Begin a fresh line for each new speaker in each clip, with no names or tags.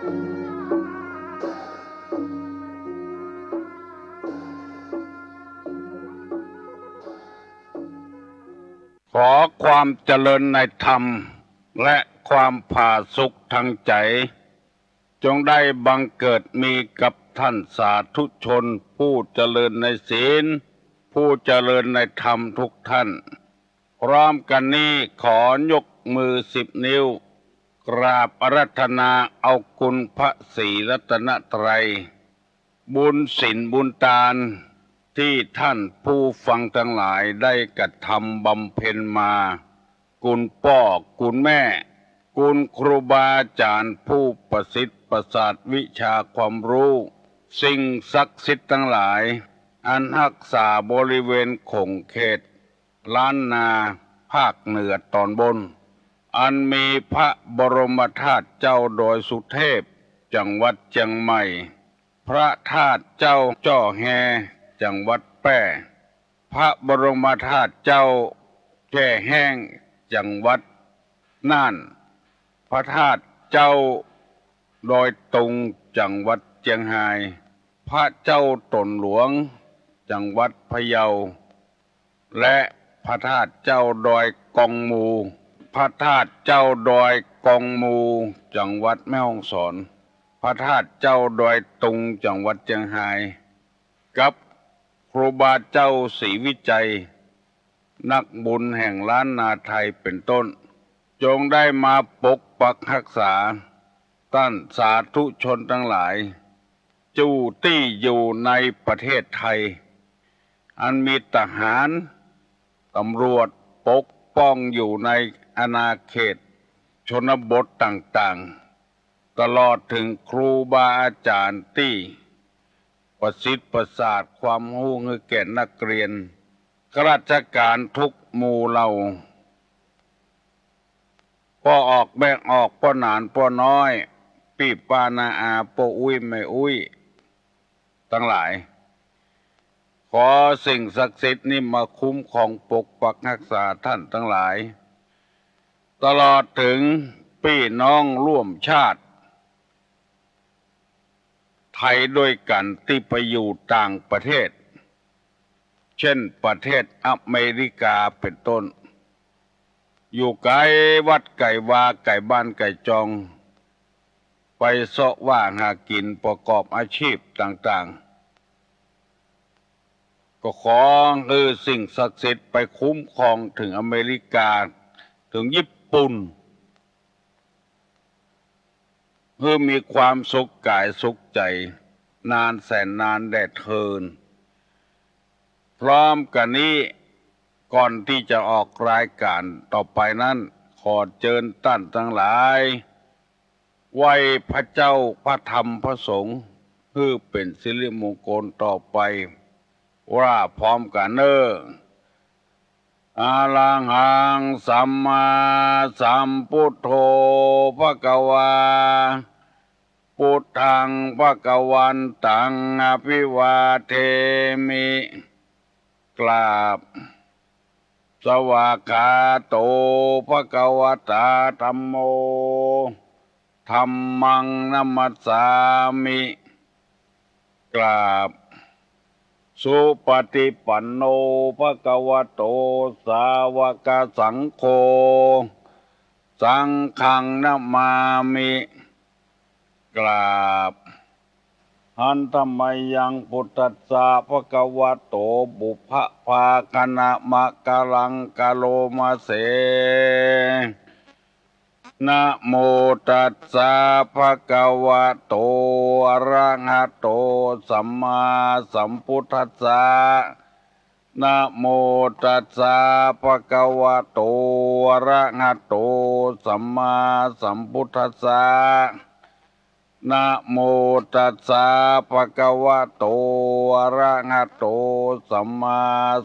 ขอความเจริญในธรรมและความผาสุกทางใจจงได้บังเกิดมีกับท่านสาธุชนผู้เจริญในศีลผู้เจริญในธรรมทุกท่านพร้อมกันนี้ขอยกมือ10 นิ้วกราบอาราธนาเอาคุณพระศรีรัตนตรัยบุญศีลบุญทานที่ท่านผู้ฟังทั้งหลายได้กระทำบำเพ็ญมาคุณพ่อคุณแม่คุณครูบาอาจารย์ผู้ประสิทธิ์ประสาทวิชาความรู้สิ่งศักดิ์สิทธิ์ทั้งหลายอันรักษาบริเวณคงเขตล้านนาภาคเหนือตอนบนอันมีพระบรมธาตุเจ้าดอยสุเทพจังหวัดเชียงใหม่พระธาตุเจ้าจ้อแฮจังหวัดแพร่พระบรมธาตุเจ้าแช่แห้งจังหวัดน่านพระธาตุเจ้าดอยตุงจังหวัดเชียงรายพระเจ้าตนหลวงจังหวัดพะเยาและพระธาตุเจ้าดอยกองมูพระธาตุเจ้าดอยกองมูจังหวัดแม่ฮ่องสอนพระธาตุเจ้าดอยตุงจังหวัดเชียงรายกับครูบาเจ้าศรีวิจัยนักบุญแห่งล้านนาไทยเป็นต้นจงได้มาปกปักรักษาท่านสาธุชนทั้งหลายจู่ที่อยู่ในประเทศไทยอันมีทหารตำรวจปกป้องอยู่ในอาณาเขตชนบทต่างๆตลอดถึงครูบาอาจารย์ที่ประสิทธิ์ประสาทความรู้ให้แก่นักเรียนข้าราชการทุกหมู่เหล่าพ่อออกแม่ออกพ่อหนานพ่อน้อยปีปานาอาพ่ออุ้ยแม่อุ้ยทั้งหลายขอสิ่งศักดิ์สิทธิ์นี้มาคุ้มครองปกปักรักษาท่านทั้งหลายตลอดถึงพี่น้องร่วมชาติไทยด้วยกันที่ไปอยู่ต่างประเทศเช่นประเทศอเมริกาเป็นต้นอยู่ไกลวัดไก่วาไก่บ้านไก่จองไปเสาะว่าหากินประกอบอาชีพต่างๆก็ขอสิ่งศักดิ์สิทธิ์ไปคุ้มครองถึงอเมริกาถึงญี่ปุ่นเพื่อมีความสุขกายสุขใจนานแสนนานแดดเทินพร้อมกันนี้ก่อนที่จะออกรายการต่อไปนั้นขอเชิญท่านทั้งหลายไหว้พระเจ้าพระธรรมพระสงฆ์เพื่อเป็นสิริมงคลต่อไปว่าพร้อมกันอะระหังสัมมาสัมพุทโธภควาพุทธังภวันตังอภิวาเทมิกราบสวากขาโตภควตาธัมโมธัมมังนัมมัสสามิกราบสุปฏิปันโนภควโตสาวกสังโฆสังฆังนะมามิกราบหันธรรมยังพุทธัสสะภควโตบุพภาคณะมะกะลังกะโลมาเสนะโมตัสสะภะคะวะโตอะระหะโตสัมมาสัมพุทธัสสะนะโมตัสสะภะคะวะโตอะระหะโตสัมมาสัมพุทธัสสะนะโมตัสสะภะคะวะโตอะระหะโตสัมมา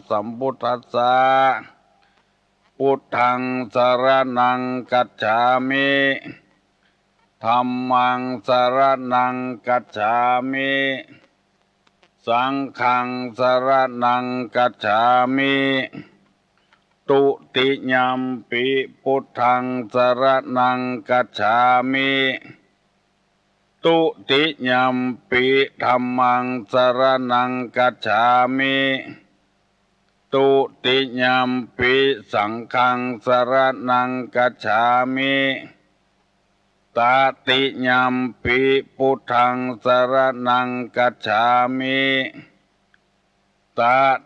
สัมพุทธัสสะพุทธังสรณังคัจฉามิธัมมังสรณังคัจฉามิสังฆังสรณังคัจฉามิตุติยัมปิพุทธังสรณังคัจฉามิ ตุติยัมปิธัมมังสรณังกัจฉามิตุติยัมปิสังฆังสรณังกัจฉามิตติยัมปิพุทธังสรณังกัจฉามิต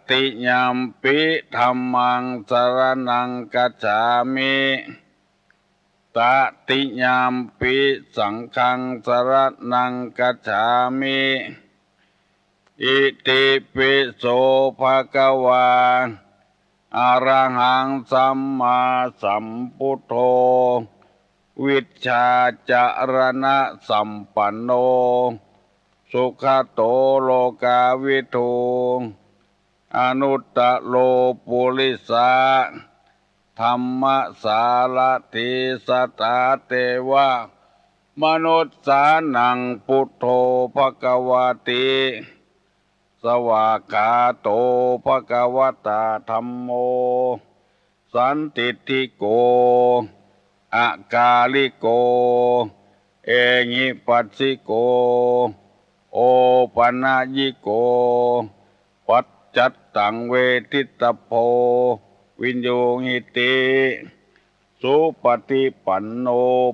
ติยัมปิธัมมังสรณังกัจฉามิตติยัมปิสังฆังสรณังกัจฉามิอิติปิโสภะคะวาอะระหังสัมมาสัมพุทโธวิชชาจารณะสัมปันโนสุขโตโลกาวิทูอนุตตโลปุริสาธรรมสารถิสัทธาเทวมนุสสานังพุทโธภควติสวากขาโตภควตาธัมโมสันติติโกอากาลิโกเอหิปัสสิโกโอปัญญิโกปัจจัตตังเวทิตโพวินโยหิติสุปฏิปันโน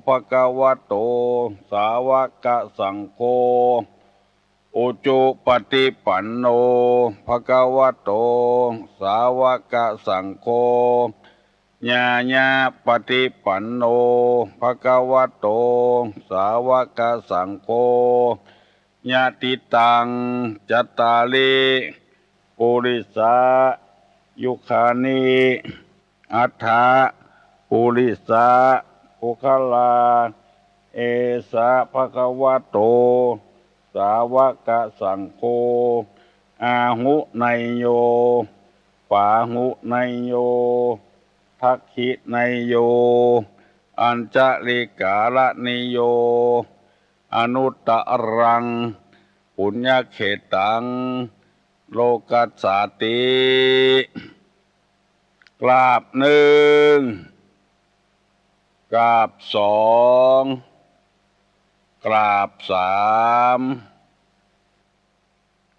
ภะคะวะโตสาวกสังโฆอุจุปฏิปันโนภะคะวะโตสาวกสังโฆญาญาปฏิปันโนภะคะวะโตสาวกสังโฆญาติตังจัตตาลิปุริสายุคานิอัฏฐาปุริสาปุคลาเอสะภะคะวะโตสาวกสังโฆอาหุไนโยปาหุไนโยทักขิไนโยอัญจลิกาลนิโยอนุตตรังปุญญเขตังโลกัสสาติกราบหนึ่งกราบสองกราบสาม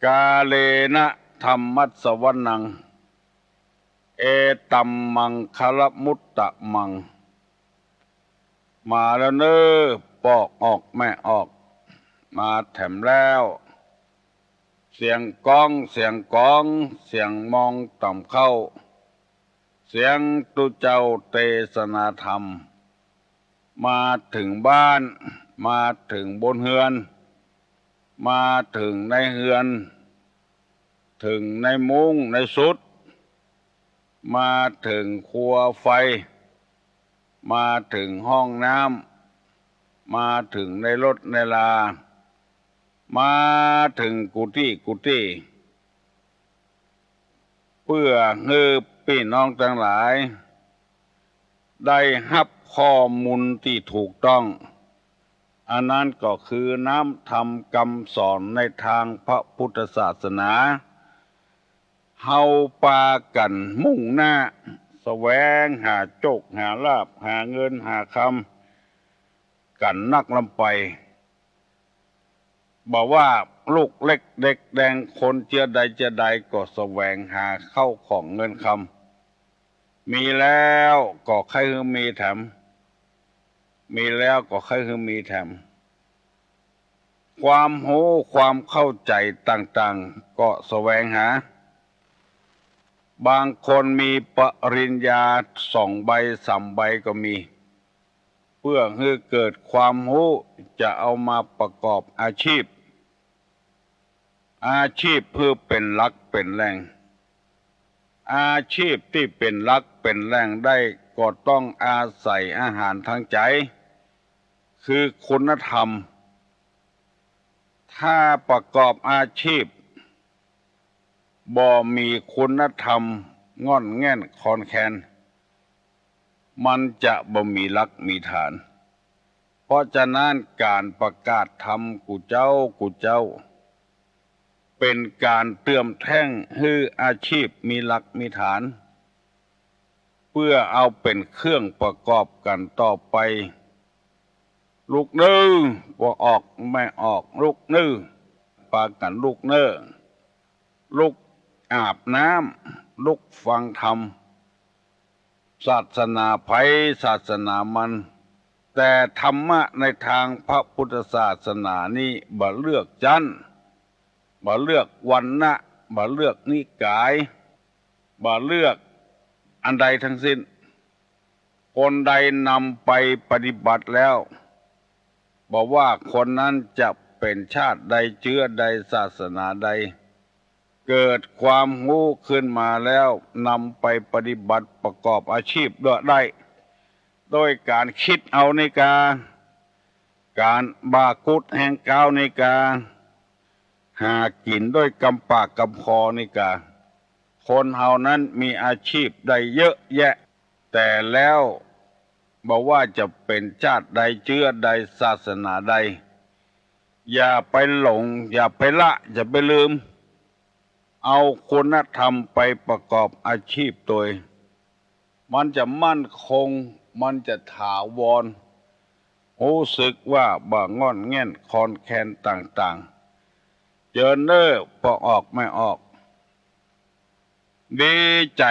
กาเลนะธัมมัสสวนังเอตัมมังคลมุตตะมังมาแล้วเน้อปอกออกแม่ออกมาแถมแล้วเสียงก้องเสียงก้องเสียงมองต่ำเข้าเสียงตุเจ้าเทศนาธรรมมาถึงบ้านมาถึงบนเฮือนมาถึงในเฮือนถึงในมุ้งในสุดมาถึงครัวไฟมาถึงห้องน้ำมาถึงในรถในลามาถึงกุฏิเพื่อให้พี่น้องทั้งหลายได้รับข้อมูลที่ถูกต้องอันนั้นก็คือน้ำธรรมคำสอนในทางพระพุทธศาสนาเฮาปากันมุ่งหน้าแสวงหาโชคหาลาภหาเงินหาคำกันนักลำไปบอกว่าลูกเล็กเด็กแดงคนเจือใดก็แสวงหาเข้าของเงินคำมีแล้วก็ใครคือมีแถมมีแล้วก็ใครคือมีแถมความรู้ความเข้าใจต่างๆก็แสวงหาบางคนมีปริญญา2 ใบ 3 ใบก็มีเพื่อให้เกิดความรู้จะเอามาประกอบอาชีพเพื่อเป็นหลักเป็นแหล่งอาชีพที่เป็นหลักเป็นแหล่งได้ก็ต้องอาศัยอาหารทางใจคือคุณธรรมถ้าประกอบอาชีพบ่มีคุณธรรมง่อนแง่นคอนแคนมันจะบ่มีหลักมีฐานเพราะฉะนั้นการประกาศธรรมกูเจ้าเป็นการเติมแท่งให้อาชีพมีหลักมีฐานเพื่อเอาเป็นเครื่องประกอบกันต่อไป ลูกนื้อบ่ออกไม่ออกลูกนื้อปากันลูกเน้อลูกอาบน้ำลูกฟังธรรมศาสนาไผศาสนามันแต่ธรรมะในทางพระพุทธศาสนานี้บ่เลือกจันทร์บ่เลือกวรรณะบ่เลือกนิกายบ่เลือกอันใดทั้งสิ้นคนใดนำไปปฏิบัติแล้วบอกว่าคนนั้นจะเป็นชาติใดเชื้อใดศาสนาใดเกิดความรู้ขึ้นมาแล้วนำไปปฏิบัติประกอบอาชีพด้วยได้โดยการคิดเอาในการบากุดแห่งกาวในการหากินด้วยกำปากกำคอในกาคนเฮานั้นมีอาชีพได้เยอะแยะแต่แล้วบอกว่าจะเป็นชาติใดเชื้อใดศาสนาใดอย่าไปหลงอย่าไปละอย่าไปลืมเอาคุณธรรมไปประกอบอาชีพโดยมันจะมั่นคงมันจะถาวรรู้สึกว่าบ่งอนแง่นคอนแคนต่างๆเจอเน้อพอออกไม่ออกดีใจ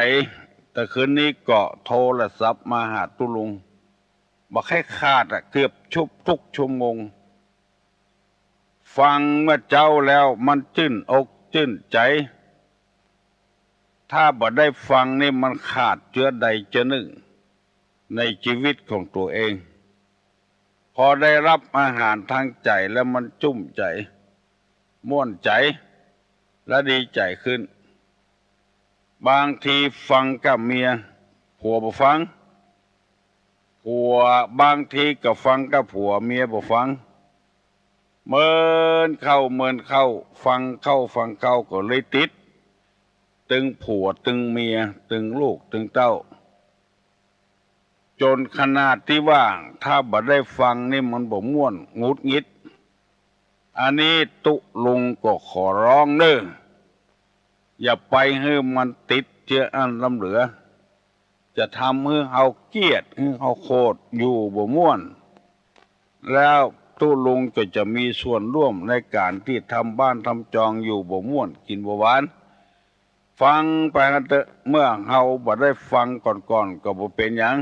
แต่คืนนี้ก็โทรศัพท์มาหาตุลุงบอกให้ขาดเกือบทุกชั่วโมงฟังเมื่อเจ้าแล้วมันจื้นอกจื้นใจถ้าบ่ได้ฟังนี่มันขาดเจือใดเจือหนึ่งในชีวิตของตัวเองพอได้รับอาหารทางใจแล้วมันจุ้มใจม่วนใจและดีใจขึ้นบางทีฟังกับเมียผัวบ่ฟังผัวบางทีก็ฟังกับผัวเมียบ่ฟังเมินเข้าฟังเข้าก็เลยติดตึงผัวตึงเมียตึงลูกตึงเต้าจนขนาดที่ว่าถ้าบ่ได้ฟังนี่มันบ่ม่วนงุดงิดอันนี้ตุลุงก็ขอร้องเด้ออย่าไปให้มันติดเชื้ออันล้ำเหลือจะทำให้เฮาเกลียดให้เฮาโคตรอยู่บ่ม่วนแล้วตุลุงก็จะมีส่วนร่วมในการที่ทำบ้านทำจองอยู่บ่ม่วนกินบ่หวานฟังไปกันเถอะเมื่อเฮาบ่ได้ฟังก่อนก็บ่เป็นหยัง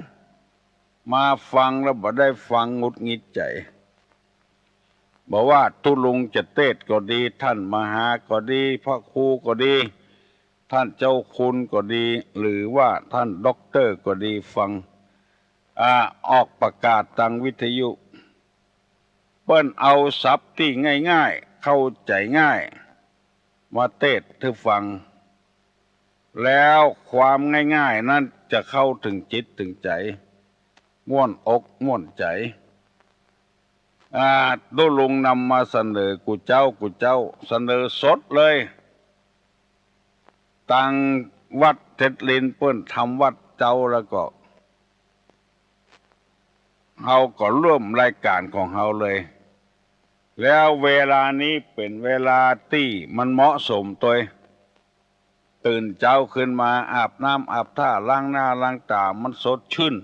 มาฟังแล้วบ่ได้ฟังงุดงิดใจบอกว่าตุลุงจะเทศก็ดีท่านมหาก็ดีพระครูก็ดีท่านเจ้าคุณก็ดีหรือว่าท่านด็อกเตอร์ก็ดีฟังออกประกาศทางวิทยุเปิ้นเอาศัพท์ที่ง่ายๆเข้าใจง่ายมาเทศให้ฟังแล้วความง่ายๆนั้นจะเข้าถึงจิตถึงใจม่วนอกม่วนใจตุลุงนำมาเสนอกูเจ้าเสนอสดเลยตังวัดเท็ดลินเปิ้นทำวัดเจ้าแล้วก็เฮาก็ร่วมรายการของเฮาเลยแล้วเวลานี้เป็นเวลาที่มันเหมาะสมตัวตื่นเช้าขึ้นมาอาบน้ำอาบท่าล้างหน้าล้างตามันสดชื่น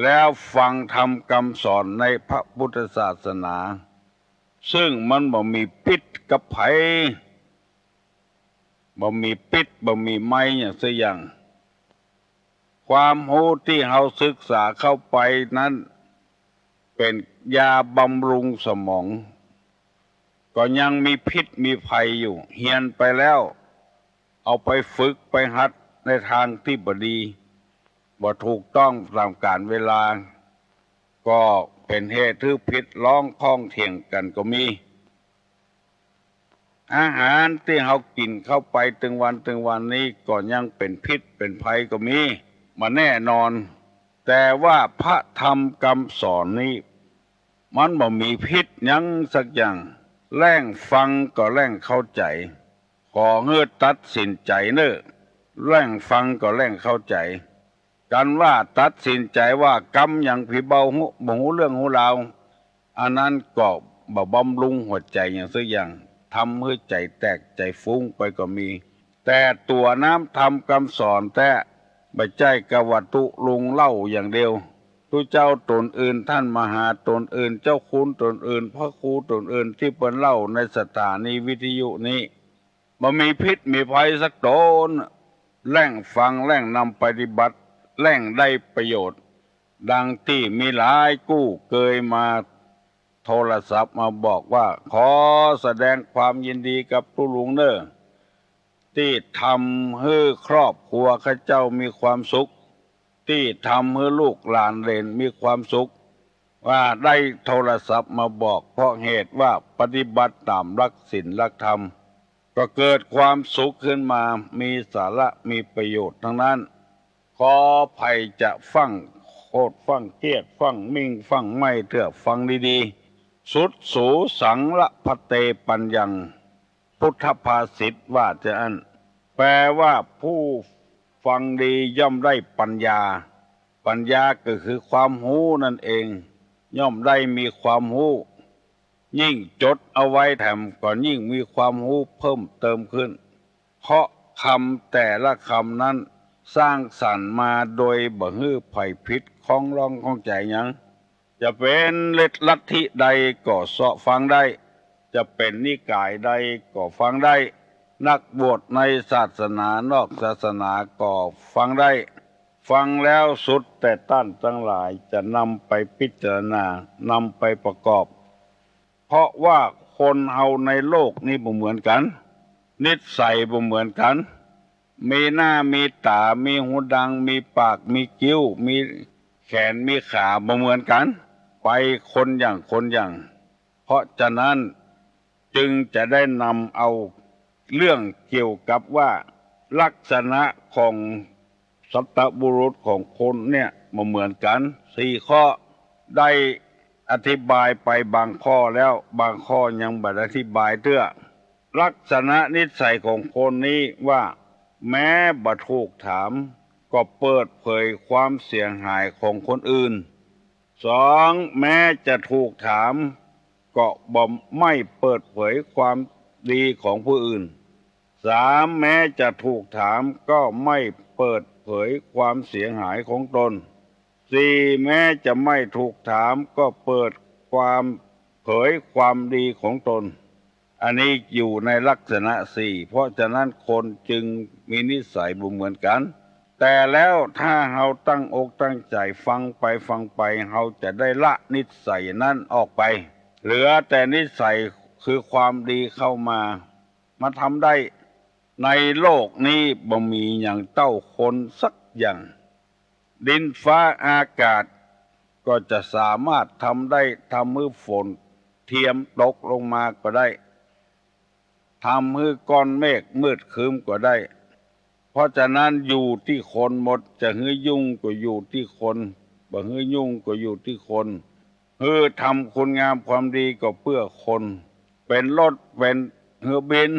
แล้วฟังธรรมคำสอนในพระพุทธศาสนาซึ่งมันบ่มีพิษกับไผบ่มีพิษบ่มีไม้อย่างสักอย่างความรู้ที่เฮาศึกษาเข้าไปนั้นเป็นยาบำรุงสมองก็ยังมีพิษมีภัยอยู่เฮียนไปแล้วเอาไปฝึกไปหัดในทางที่บ่ดีบ่ถูกต้องตามกาลเวลาก็เป็นเหตุที่ผิดร้องพ้องเถียงกันก็มีอาหารที่เรากินเข้าไปถึงวันนี้ก็ยังเป็นพิษเป็นภัยก็มีมาแน่นอนแต่ว่าพระธรรมคำสอนนี้มันบ่มีพิษยังสักอย่างแล่งฟังก็แล่งเข้าใจขอเงื่อตัดสินใจเนอะแล่งฟังก็แล่งเข้าใจกันว่าตัดสินใจว่ากรรมอย่างผีเบาบ่หูเรื่องหูราวอันนั้นก็บ่บำรุงหัวใจอย่างสักอย่างทำให้ใจแตกใจฟุ้งไปก็มีแต่ตัวน้ำทำคำสอนแต่บ่ใจกวัตถุลุงเล่าอย่างเดียว ทุเจ้าตนอื่นท่านมหาตนอื่นเจ้าคุณตนอื่นพระครูตนอื่นที่เปิ้นเล่าในสถานีวิทยุนี้บ่มีพิษมีภัยสักตนแล่งฟังแล่งนำปฏิบัติแล่งได้ประโยชน์ดังที่มีหลายกู้เคยมาโทรศัพท์มาบอกว่าขอแสดงความยินดีกับผู้ลุงเนอที่ทำให้ครอบครัวข้าเจ้ามีความสุขที่ทำให้ลูกหลานเหลนมีความสุขว่าได้โทรศัพท์มาบอกเพราะเหตุว่าปฏิบัติตามหลักศีลหลักธรรมก็เกิดความสุขขึ้นมามีสาระมีประโยชน์ทั้งนั้นขอภัยจะฟังโคตรฟังเทียดฟังมิ่งฟังไม่เถื่อฟังดีๆสุดสูสังละพะเตปัญญังพุทธภาษิตว่าจะอันแปลว่าผู้ฟังดีย่อมได้ปัญญาปัญญาก็คือความรู้นั่นเองย่อมได้มีความรู้ยิ่งจดเอาไว้แถมก็ยิ่งมีความรู้เพิ่มเติมขึ้นเพราะคำแต่ละคำนั้นสร้างสรรค์มาโดยบ่ฮื้อไผ่พิษของร้องของใจหยังจะเป็นลัทธิใดก็เสาะฟังได้จะเป็นนิกายใดก็ฟังได้นักบวชในศาสนานอกศาสนาก็ฟังได้ฟังแล้วสุดแต่ต้านทั้งหลายจะนำไปพิจารณานำไปประกอบเพราะว่าคนเฮาในโลกนี้บ่เหมือนกันนิสัยบ่เหมือนกันมีหน้ามีตามีหูดังมีปากมีคิ้วมีแขนมีขาบ่เหมือนกันไปคนอย่างคนอย่างเพราะฉะนั้นจึงจะได้นำเอาเรื่องเกี่ยวกับว่าลักษณะของสัตบุรุษของคนเนี่ยบ่เหมือนกัน4 ข้อได้อธิบายไปบางข้อแล้วบางข้อยังบ่ได้อธิบายเตื้อลักษณะนิสัยของคนนี้ว่าแม้บ่ถูกถามก็เปิดเผยความเสียหายของคนอื่น2แม้จะถูกถามก็บ่ไม่เปิดเผยความดีของผู้อื่น3แม้จะถูกถามก็ไม่เปิดเผยความเสียหายของตน4แม้จะไม่ถูกถามก็เปิดความเผยความดีของตนอันนี้อยู่ในลักษณะ4เพราะฉะนั้นคนจึงมีนิสัยบ่เหมือนกันแต่แล้วถ้าเฮาตั้งอกตั้งใจฟังไปเฮาจะได้ละนิสัยนั้นออกไปเหลือแต่นิสัยคือความดีเข้ามาทำได้ในโลกนี้บ่มีอย่างเต้าคนสักอย่างดินฟ้าอากาศก็จะสามารถทำได้ทำให้ฝนเทียมตกลงมาก็ได้ทำให้ก้อนเมฆมืดครึ้มก็ได้เพราะฉะนั้นอยู่ที่คนหมดจะฮื้อยุ่งก็อยู่ที่คนบ่ฮื้อยุ่งก็อยู่ที่คนทำคุณงามความดีก็เพื่อคนเป็นรถเป็นเรือบิน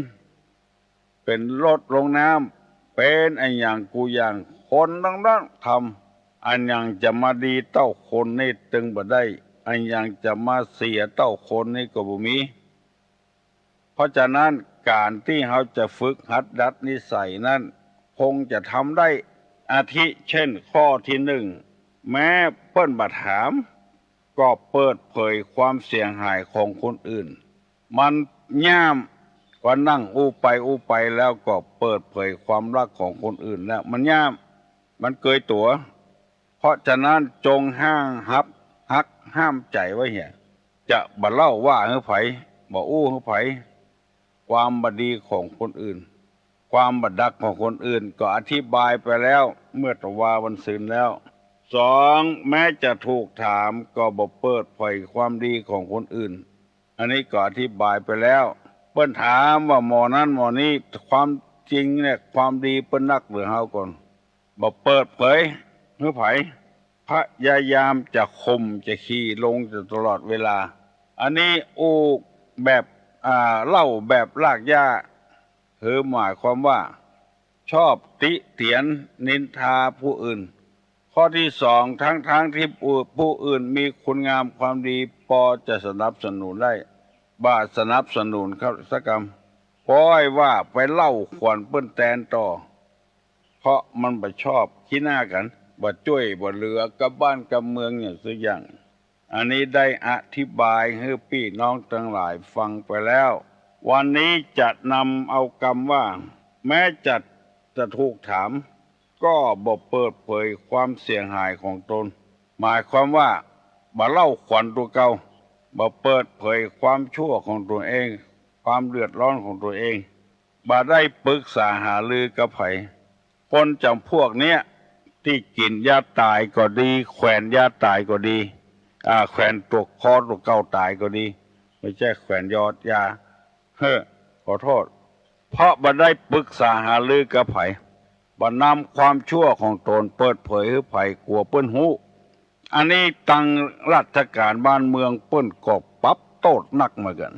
เป็นรถลงน้ำเป็นอันอย่างกูอย่างคนทั้งนั้นทำอันอย่างจะมาดีเต้าคนนี่ตึงบ่ได้อันอย่างจะมาเสียเต้าคนนี่ก็บ่มีเพราะฉะนั้นการที่เขาจะฝึกหัดดัดนิสัยนั้นคงจะทำได้อาทิเช่นข้อที่1แม้เปิ้นบ่ถามก็เปิดเผยความเสียหายของคนอื่นมันย่ามก็นั่งอู้ไปแล้วก็เปิดเผยความรักของคนอื่นแล้วมันย่ามมันเกยตัวเพราะฉะนั้นจงฮักห้ามใจไว้เหี้ยจะบ่เล่าว่าให้ไผบ่อู้ให้ไผความบดีของคนอื่นความบดักของคนอื่นก็อธิบายไปแล้วเมื่อตะวาวันศีลแล้ว2แม้จะถูกถามก็บ่เปิดเผยความดีของคนอื่นอันนี้ก็อธิบายไปแล้วเปิ้นถามว่าหมอนั้นหมอนี้ความจริงเนี่ยความดีเปิ้นนักหรือเฮาก่อนบ่เปิดเผยให้ไผพยายามจะข่มจะขี้ลงจะตลอดเวลาอันนี้อู้แบบเล่าแบบลากหญ้าหมายความว่าชอบติเตียนนินทาผู้อื่นข้อที่2ทั้งที่ผู้อื่นมีคุณงามความดีพอจะสนับสนุนได้บ้าสนับสนุนเขาสักกรรมปล่อยว่าไปเล่าขวัญเปิ้นแตนต่อเพราะมันบ่ชอบขี้หน้ากัน บ่ช่วยบ่เหลือกับบ้านกับเมืองอย่างสักอย่างอันนี้ได้อธิบายให้พี่น้องทั้งหลายฟังไปแล้ววันนี้จะนำเอาคำว่าแม้จะถูกถามก็บ่เปิดเผยความเสียหายของตนหมายความว่าบ่เล่าขวัญตัวเก่าบ่เปิดเผยความชั่วของตัวเองความเดือดร้อนของตัวเองบ่ได้ปรึกษาหารือกับไผคนจำพวกเนี้ยที่กินยาตายก็ดีแขวนยาตายก็ดีแขวนตัวคอตัวเก่าตายก็ดีไม่ใช่แขวนยอดยาขอโทษเพราะบ่ได้ปรึกษาหารือกับไผบ่นำความชั่วของตนเปิดเผยให้ไผกลัวเปิ้นหูอันนี้ตั้งราชการบ้านเมืองเปิ้นก็ปรับโทษหนักเหมือนกัน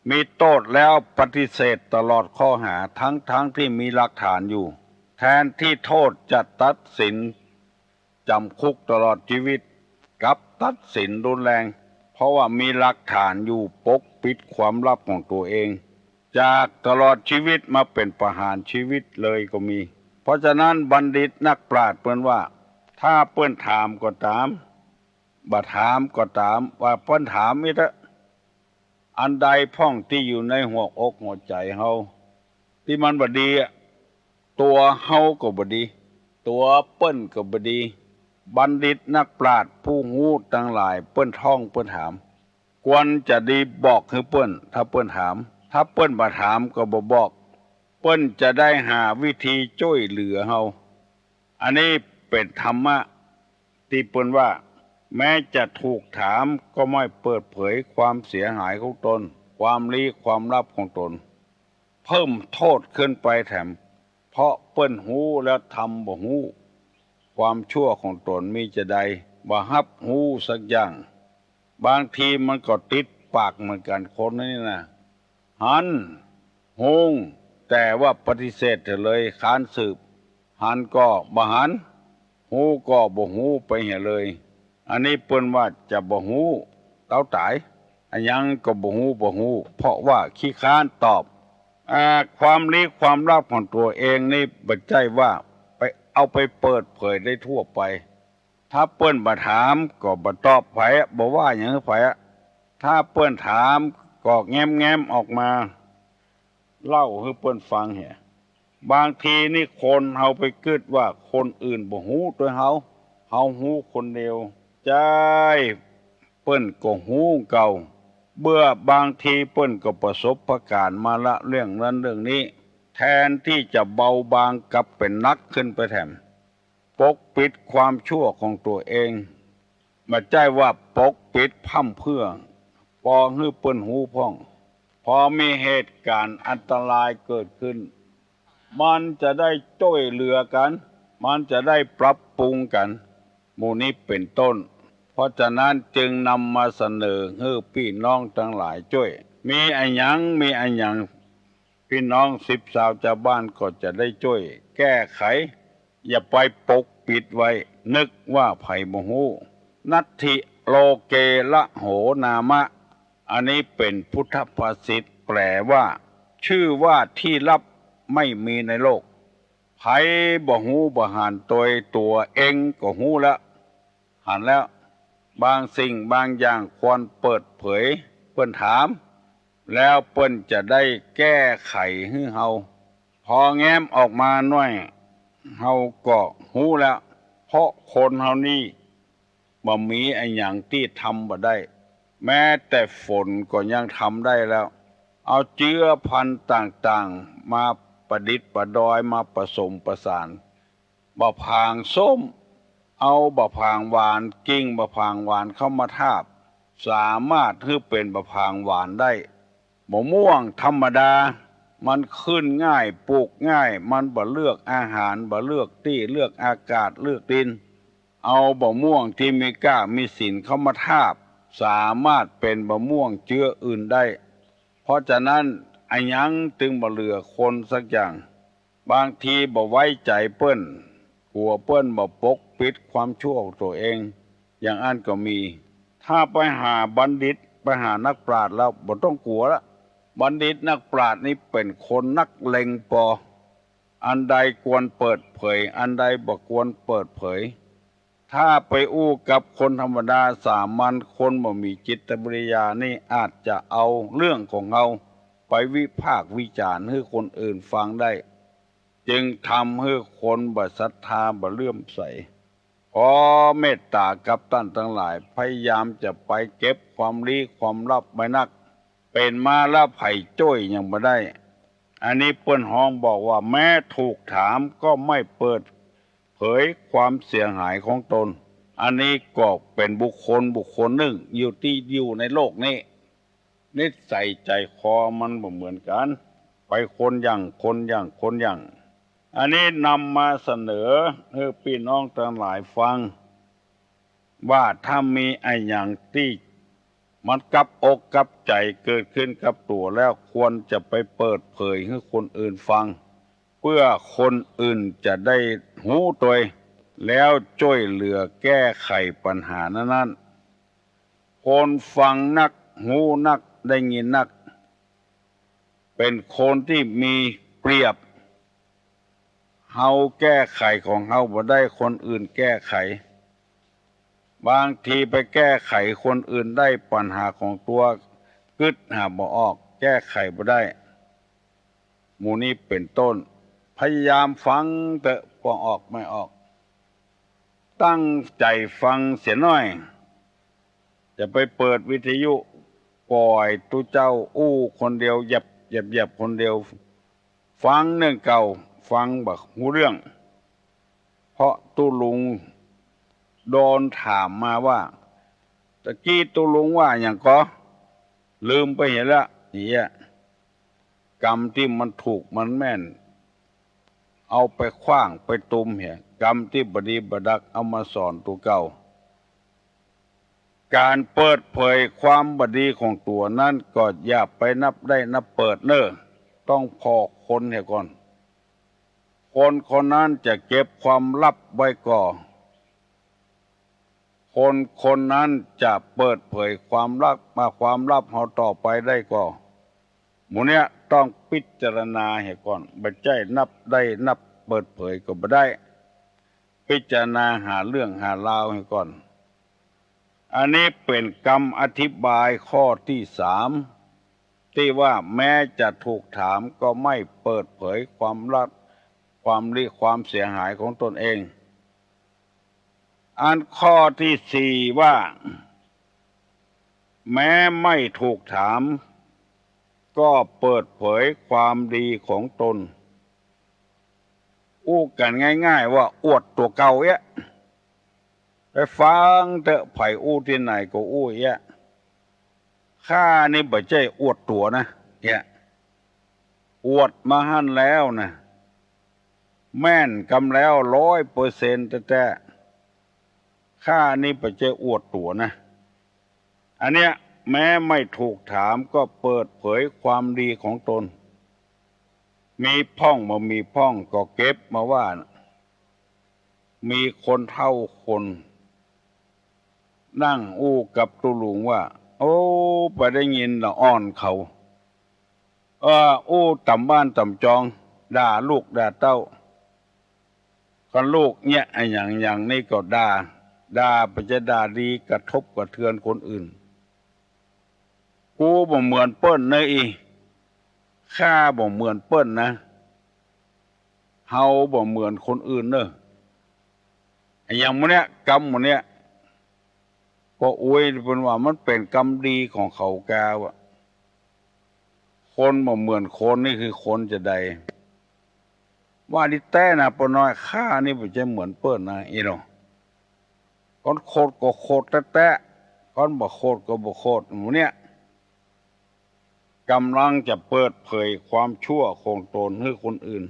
มีโทษแล้วปฏิเสธตลอดข้อหาทั้งที่มีหลักฐานอยู่แทนที่โทษจะตัดสินจำคุกตลอดชีวิตกับตัดสินรุนแรงเพราะว่ามีหลักฐานอยู่ปกปิดความลับของตัวเองจากตลอดชีวิตมาเป็นประหารชีวิตเลยก็มีเพราะฉะนั้นบัณฑิตนักปราชญ์เปิ้นว่าถ้าเปิ้นถามก็ตามบ่ถามก็ตามว่าเปิ้นถามมิเถอะอันใดพ่องที่อยู่ในหัวอกหัวใจเฮาที่มันบ่ดีตัวเฮาก็บ่ดีตัวเปิ้นก็บ่ดีบัณฑิตนักปราชญ์ผู้ฮู้ทั้งหลายเปิ้นท่องเปิ้นถามควรจะดีบอกให้เปิ้นถ้าเปิ้นถามถ้าเปิ้นบ่ถามก็บ่บอกเปิ้นจะได้หาวิธีช่วยเหลือเฮาอันนี้เป็นธรรมะที่เปิ้นว่าแม้จะถูกถามก็ไม่เปิดเผยความเสียหายของตนความลี้ความลับของตนเพิ่มโทษขึ้นไปแถมเพราะเปิ้นหูแล้วทำบ่หูความชั่วของตนมีจะใดบ่ฮับหูสักอย่างบางทีมันก็ติดปากเหมือนกันคนนี่นะหันฮงแต่ว่าปฏิเสธเลยค้านสืบหันก็บ่หันหูก็บ่หูไปเหี่ยเลยอันนี้เปิ้นว่าจะบ่หูเต้าตายอันยังก็บ่หูเพราะว่าขี้ค้านตอบความลี้ความลับของตัวเองนี่บ่ใช่ว่าไปเอาไปเปิดเผยได้ทั่วไปถ้าเปิ้นบ่ถามก็บ่ตอบไผบ่ว่าหยังไผถ้าเปิ้นถามก็แง้มๆออกมาเล่าให้เปิ้นฟังแหะบางทีนี่คนเฮาไปคิดว่าคนอื่นบ่ฮู้ตัวเฮาฮู้คนเดียวใจเปิ้นก็ฮู้เก่าเบื่อบางทีเปิ้นก็ประสบการณ์มาละเรื่องนั้นเรื่องนี้แทนที่จะเบาบางกลับเป็นนักขึ้นไปแถมปกปิดความชั่วของตัวเองไม่ใช่ว่าปกปิดพร่ำเพื่อปอให้เปิ้นหูพ่องพอมีเหตุการณ์อันตรายเกิดขึ้นมันจะได้ช่วยเหลือกันมันจะได้ปรับปรุงกันหมู่นี้เป็นต้นเพราะฉะนั้นจึงนำมาเสนอให้พี่น้องทั้งหลายช่วยมีอันหยังพี่น้อง10 ชาวชาวบ้านก็จะได้ช่วยแก้ไขอย่าไปปกปิดไว้นึกว่าไผบ่ฮู้นัตถิโลเกละโหนามะอันนี้เป็นพุทธภาษิตแปลว่าชื่อว่าที่ลับไม่มีในโลกไผบ่ฮู้บ่หานตัวเองก็ฮู้แล้วหันแล้วบางสิ่งบางอย่างควรเปิดเผยเปิ้นถามแล้วเปิ้นจะได้แก้ไขให้เฮาพอแง้มออกมาหน่อยเฮาก็ฮู้แล้วเพราะคนเฮานี่บ่มีอันหยังที่ทำบ่ได้แม้แต่ฝนก็ยังทำได้แล้วเอาเจื้อพันธุ์ต่างๆมาประดิษฐ์ประดอยมาผสมประสานบะพางส้มเอาบะพางหวานกิ้งบะพางหวานเข้ามาทาบสามารถให้เป็นบะพางหวานได้มะม่วงธรรมดามันขึ้นง่ายปลูกง่ายมันบ่เลือกอาหารบ่เลือกที่เลือกอากาศเลือกดินเอาบะม่วงที่มีก้ามีศีลเข้ามาทาบสามารถเป็นบะม่วงเชื้ออื่นได้เพราะฉะนั้นอันยังจึงบ่เหลือคนสักอย่างบางทีบ่ไว้ใจเปิ้นกลัวเปิ้นบ่ปกปิดความชั่วของตัวเองอย่างอันก็มีถ้าไปหาบัณฑิตไปหานักปราชญ์แล้วบ่ต้องกลัวละบัณฑิตนักปราชญ์นี่เป็นคนนักเล็งปออันใดควรเปิดเผยอันใดบ่ควรเปิดเผย ถ้าไปอู้กับคนธรรมดาสามัญคนบ่มีจิตวิทยานี่อาจจะเอาเรื่องของเราไปวิพากษ์วิจารณ์ให้คนอื่นฟังได้จึงทำให้คนบ่ศรัทธาบ่เลื่อมใสขอเมตตากับท่านทั้งหลายพยายามจะไปเก็บความลี้ความลับไว้นักเป็นมาแล้วไผ่จ้อยยังบ่ได้อันนี้เปิ้นฮ้องบอกว่าแม้ถูกถามก็ไม่เปิดเผยความเสียหายของตนอันนี้ก็เป็นบุคคลหนึ่งอยู่ในโลกนี้นิสัยใจคอมันบ่เหมือนกันไปคนอย่างอันนี้นำมาเสนอให้พี่น้องทั้งหลายฟังว่าถ้ามีไอ้อย่างที่มันกับอกกับใจเกิดขึ้นกับตัวแล้วควรจะไปเปิดเผยให้คนอื่นฟังเพื่อคนอื่นจะได้หูตัวแล้วช่วยเหลือแก้ไขปัญหานั้นคนฟังนักหูนักได้ยินนักเป็นคนที่มีเปรียบเฮาแก้ไขของเฮาบ่ได้คนอื่นแก้ไขบางทีไปแก้ไขคนอื่นได้ปัญหาของตัวกึดหาบ่ออกแก้ไขบ่ได้หมู่นี้เป็นต้นพยายามฟังแต่พอออกไม่ออกตั้งใจฟังเสียหน่อยจะไปเปิดวิทยุปล่อยตุเจ้าอู้คนเดียวหยับคนเดียวฟังเรื่องเก่าฟังบักหูเรื่องเพราะตุลุงโดนถามมาว่าตะกี้ตุลุงว่าอย่างก็ลืมไปเห็นละเนี่ยกรรมที่มันถูกมันแม่นเอาไปขว้างไปตุมเหี่ยกรรมที่บดีบดักเอามาสอนตัวเก่าการเปิดเผยความบดีของตัวนั้นก็อย่าไปนับได้นับเปิดเน้อต้องพอคนเหี่ยก่อนคนนั้นจะเก็บความลับไว้ก่อนคนนั้นจะเปิดเผยความลับเขาต่อไปได้ก็หมู่เนี้ยต้องพิจารณาให้ก่อนบ่ใช่นับได้นับเปิดเผยก็บ่ได้พิจารณาหาเรื่องหาราวให้ก่อนอันนี้เป็นกรรมอธิบายข้อที่3ที่ว่าแม้จะถูกถามก็ไม่เปิดเผยความลับความเสียหายของตนเองอันข้อที่4ว่าแม้ไม่ถูกถามก็เปิดเผยความดีของตนอู้กันง่ายๆว่าอวดตัวเก่าไปฟังเถอะไผอู้ที่ไหนก็อู้ข้านี่บ่ใช่อวดตัวนะอวดมาหั่นแล้วนะแม่นกำแล้ว100%แต่ข้านี่บ่ใช่อวดตัวนะอันเนี้ยแม้ไม่ถูกถามก็เปิดเผยความดีของตนมีพ่องบ่มีพ่องก็เก็บมาว่ามีคนเท่าคนนั่งอู้กับตุลุงว่าโอ้ไปได้ยินละอ่อนเขาอู้ต่ำบ้านต่ำจองด่าลูกด่าเต้าคนลูกเนี่ยไอ้อย่างนี้ก็ด่าไปจะด่าดีกระทบกระเทือนคนอื่นกูบ่เหมือนเปิ้นเนยข้าบ่เหมือนเปิ้นนะเฮาบ่เหมือนคนอื่นเนอะไอ้อย่างมื้อเนี้ยกรรมมื้อเนี้ยก็อวยเพิ่นว่ามันเป็นกรรมดีของเขากาวะคนบ่เหมือนคนนี่คือคนจะใดว่าดิแต่นะปน้อยข้านี่บ่ใช่เหมือนเปิ้นนะอีเนาะคนโคตรก็โคตรแต่คนบ่โคตรก็บ่โคตรหมู่เนี้ยกำลังจะเปิดเผยความชั่วของตนให้คนอื่น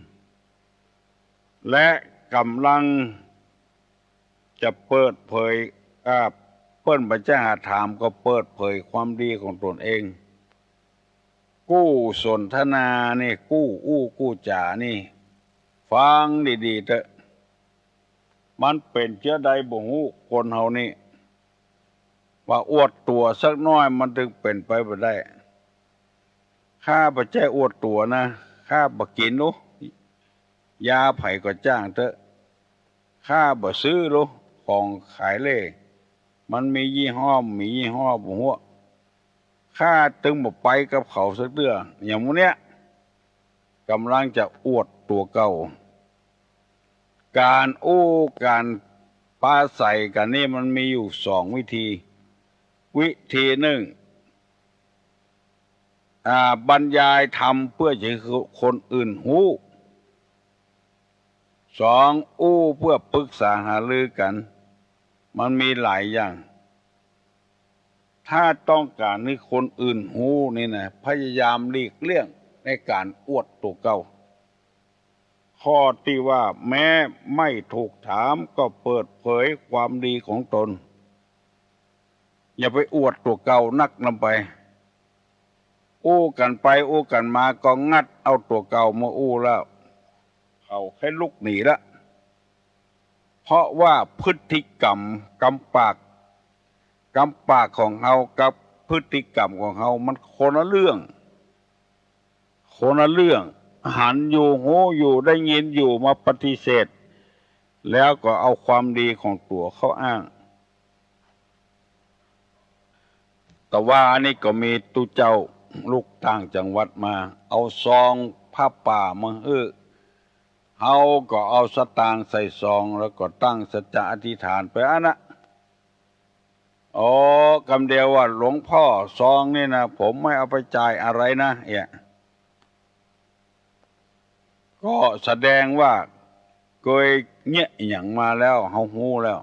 และกำลังจะเปิดเผยเปิ้นบ่จะหาถามก็เปิดเผยความดีของตนเองกู้สนทนานี่กู้จ่านี่ฟังดีๆเถอะมันเป็นเชื้อใดบ่ฮู้คนเฮานี่ว่าอวดตัวสักน้อยมันถึงเป็นไปบ่ได้ข้าบ่ใช่อวดตัวนะข้าบ่กินยาไผก็จ้างเถอะข้าบ่ซื้อ ของขายเล่มันมียี่ห้อหัวข้าตึงบอกไปกับเขาสักเดืออย่างมู้เนี้ยกำลังจะอวดตัวเก่าการการปาใส่กันนี่มันมีอยู่สองวิธีหนึ่งบรรยายธรรมเพื่อให้คนอื่นหูสองเพื่อปรึกษาหารือกันมันมีหลายอย่างถ้าต้องการให้คนอื่นหูนี่นะพยายามหลีกเลี่ยงในการอวดตัวเก่าข้อที่ว่าแม้ไม่ถูกถามก็เปิดเผยความดีของตนอย่าไปอวดตัวเก่านักนำไปกันไปกันมาก็งัดเอาตัวเก่ามาแล้วเขาแค่ลุกหนีละเพราะว่าพฤติกรรมกำปากของเฮากับพฤติกรรมของเฮามันคนละเรื่องหันอยู่โหอยู่ได้ยินอยู่มาปฏิเสธแล้วก็เอาความดีของตัวเขาอ้างแต่ว่าอันนี้ก็มีตุเจ้าลูกต่างจังหวัดมาเอาซองผ้าป่ามาเฮาก็เอาสตางค์ใส่ซองแล้วก็ตั้งสัจจะอธิษฐานไปอันนะคำเดียวว่าหลวงพ่อซองนี่นะผมไม่เอาไปจ่ายอะไรนะก็แสดงว่าเคยเงี้ยอย่างมาแล้วเฮาฮู้แล้ว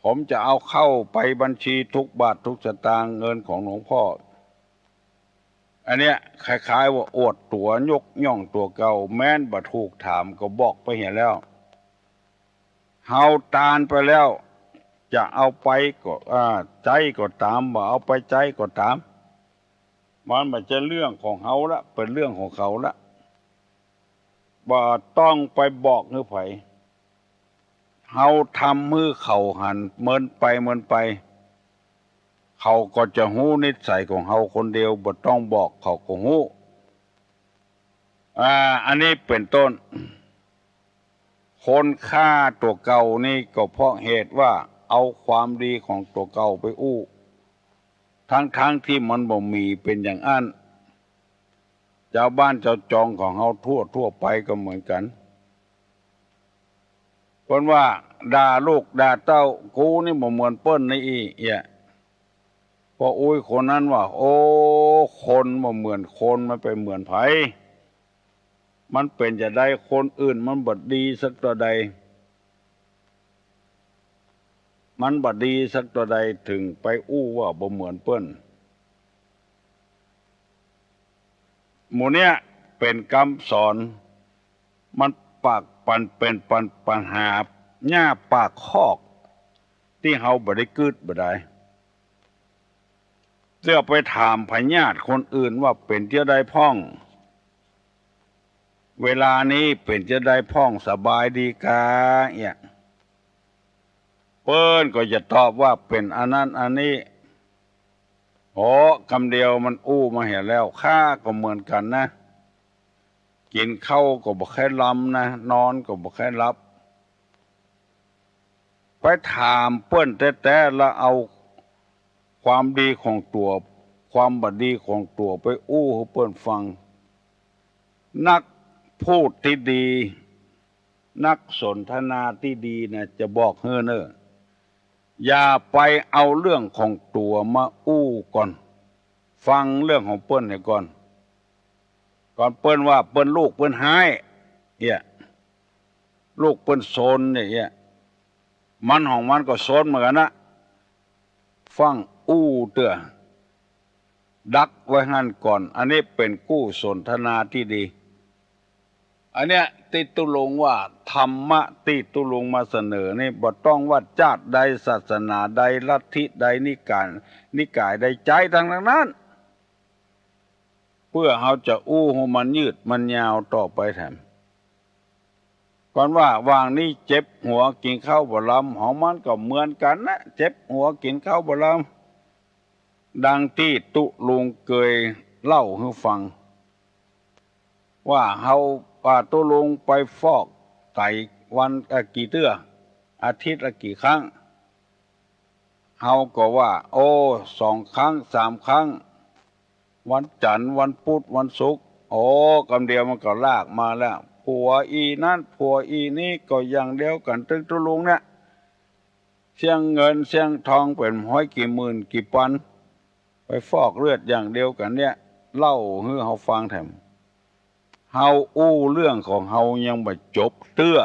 ผมจะเอาเข้าไปบัญชีทุกบาททุกสตางค์เงินของหลวงพ่ออันเนี้ยคล้ายๆว่าอวดตัวยกย่องตัวเก่าแม้นบ่ถูกถามก็บอกไปเห็นแล้วเฮาตานไปแล้วจะเอาไปก็ใจก็ตามบ่เอาไปใจก็ตามมันจะเรื่องของเฮาละเป็นเรื่องของเขาละบ่ต้องไปบอกให้ไผเฮาทำมือเขาหันเมินไปเขาก็จะหู้นิสัยของเฮาคนเดียวบ่ต้องบอกเขาก็หู้อันนี้เป็นต้นคนฆ่าตัวเก่านี่ก็เพราะเหตุว่าเอาความดีของตัวเก่าไปทั้งที่มันบ่มีเป็นอย่างอั้นเจ้าบ้านเจ้าจองของเฮาทั่วไปก็เหมือนกันคนว่าด่าลูกด่าเต้ากูนี่บ่เหมือนเปิ้นนี่พอคนนั้นว่าคนบ่เหมือนคนมันไปเหมือนไผมันเป็นจะได้คนอื่นมันบ่ดีสักตัวใดถึงไปว่าบ่เหมือนเปิ้นหมู่เนี้ยเป็นคำสอนมันปากเป็นปัญหาหญ้าปากคอกที่เฮาบ่ได้กึดบ่ได้เสื้อไปถามพญาติคนอื่นว่าเป็นเจ้าใดพ้องเวลานี้เป็นเจ้าใดพ้องสบายดีกาเปิ้นก็จะตอบว่าเป็นอันนั้นอันนี้คำเดียวมันมาเห็นแล้วข้าก็เหมือนกันนะกินข้าวก็บ่ค่อยลำนะนอนก็บ่ค่อยหลับไปถามเปิ้นแต่ละเอาความดีของตัวความบดีของตัวไปให้เปิ้นฟังนักพูดที่ดีนักสนทนาที่ดีนะจะบอกเฮ้อเนอะอย่าไปเอาเรื่องของตัวมาก่อนฟังเรื่องของเปิ้นให้ก่อนเปิ้นว่าเปิ้นลูกเปิ้นหายลูกเปิ้นโซนมันของมันก็โซนเหมือนกันนะฟังเตื้อดักไว้หั่นก่อนอันนี้เป็นกู้สนทนาที่ดีอันเนี้ยติตุลงว่าธรรมะติตุลงมาเสนอนี่บ่ต้องว่าชาติใดศาสนาใดลัทธิใดนิกายใดใจทั้งนั้นเพื่อเขาจะให้มันยืดมันยาวต่อไปแถมก่อนว่าวางนี้เจ็บหัวกินข้าวบ่ลำของมันก็เหมือนกันนะเจ็บหัวกินข้าวบ่ลำดังที่ตุลุงเคยเล่าให้ฟังว่าตุลุงไปฟอกไตวันกี่เตื้อ อาทิตย์ละกี่ครั้งเฮาก็ว่าโอ้2 ครั้ง3 ครั้งวันจันทร์วันพุธวันศุกร์โอ้กำเดียวมันก็ลากมาแล้วผัวอีนั่นผัวอีนี่ก็อย่างเดียวกันตึงตุลุงเนี่ยเสี่ยงเงินเสี่ยงทองเป็นห้อยกี่หมื่นกี่พันไปฟอกเลือดอย่างเดียวกันเนี่ยเล่าให้เฮาฟังแถมเฮาอู้เรื่องของเฮายังบ่จบเตื้อ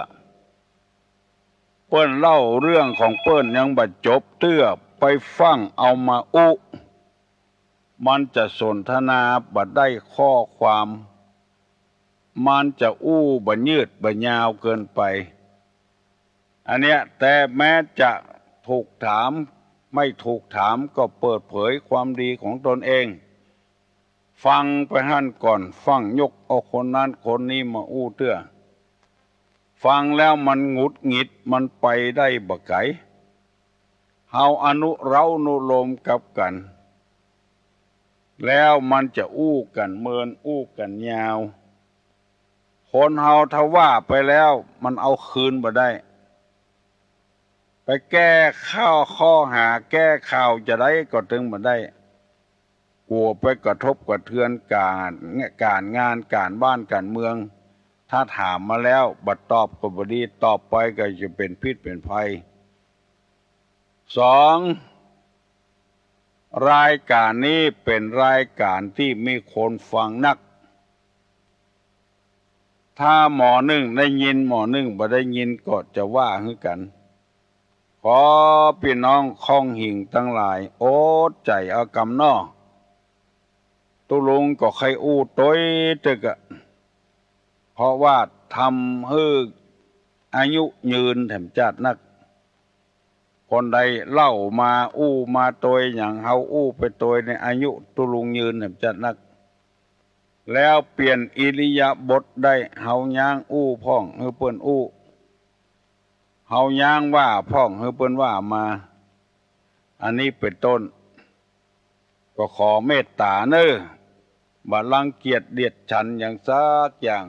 เปิ้นเล่าเรื่องของเปิ้นยังบ่จบเตื้อไปฟังเอามาอู้มันจะสนทนาบ่ได้ข้อความมันจะอู้บ่ยืดบ่ยาวเกินไปอันเนี้ยแต่แม้จะถูกถามไม่ถูกถามก็เปิดเผยความดีของตนเองฟังไปหั่นก่อนฟังยกเอาคนนั้นคนนี้มาอู้เตื้อฟังแล้วมันหงุดหงิดมันไปได้บ่ไกลเฮาอนุเรานุโลมกับกันแล้วมันจะอู้กันเมินอู้กันยาวคนเฮาถ้าว่าไปแล้วมันเอาคืนบ่ได้ไปแก้ข้อหาแก้ข่าวจะได้ก็ถึงบ่ได้กลัวไปกระทบกระเทือนการงานการบ้านการเมืองถ้าถามมาแล้วบัดตอบก็บ่ดีตอบไปก็จะเป็นพิษเป็นภัย2รายการนี้เป็นรายการที่มีคนฟังนักถ้าหมอหนึ่งได้ยินหมอหนึ่งบ่ได้ยินก็จะว่าคือกันขอพี่น้องคองหิ่งทั้งหลายโอดใจเอากำน้อตุลุงก็ใครอู้ต้อยตึกอะเพราะว่าทำให้อายุยืนแถมจัดนักคนใดเล่ามาอู้มาตอยอย่างเฮาอู้ไปตอยในอายุตุลุงยืนแถมจัดนักแล้วเปลี่ยนอิริยาบถได้เฮาย่างอู้พ่องเฮาเปิ้นอู้เฮาย่างว่าพ่องเฮาเปิ้นว่ามาอันนี้เป็นต้นก็ขอเมตตาเน้อบ่รังเกียจเดียดฉันอย่างสักอย่าง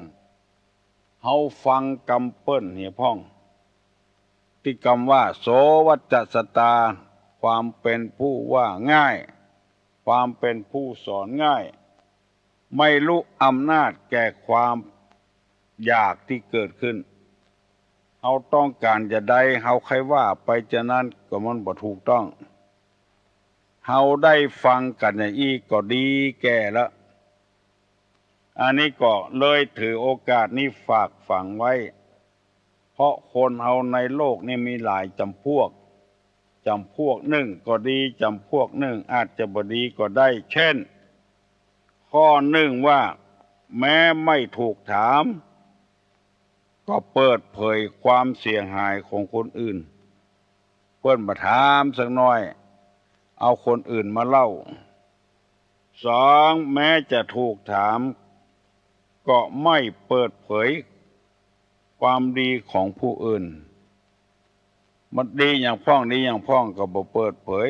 เฮาฟังกำเปิ้นเหี่ยพ่องที่กำว่าโสวัจจสตาความเป็นผู้ว่าง่ายความเป็นผู้สอนง่ายไม่รู้อำนาจแก่ความอยากที่เกิดขึ้นเฮาต้องการจะได้เฮาใครว่าไปจะนั้นก็มันบ่ถูกต้องเฮาได้ฟังกันอย่างอี้ก็ดีแก่แล้วอันนี้ก็เลยถือโอกาสนี้ฝากฝังไว้เพราะคนเฮาในโลกนี่มีหลายจำพวกหนึ่งก็ดีจำพวกหนึ่งอาจจะบ่ดีก็ได้เช่นข้อหนึ่งว่าแม้ไม่ถูกถามก็เปิดเผยความเสียหายของคนอื่นเปิ้นมาถามสักหน่อยเอาคนอื่นมาเล่า2แม้จะถูกถามก็ไม่เปิดเผยความดีของผู้อื่นมันดีอย่างพ้องดีอย่างพ้องก็บ่เปิดเผย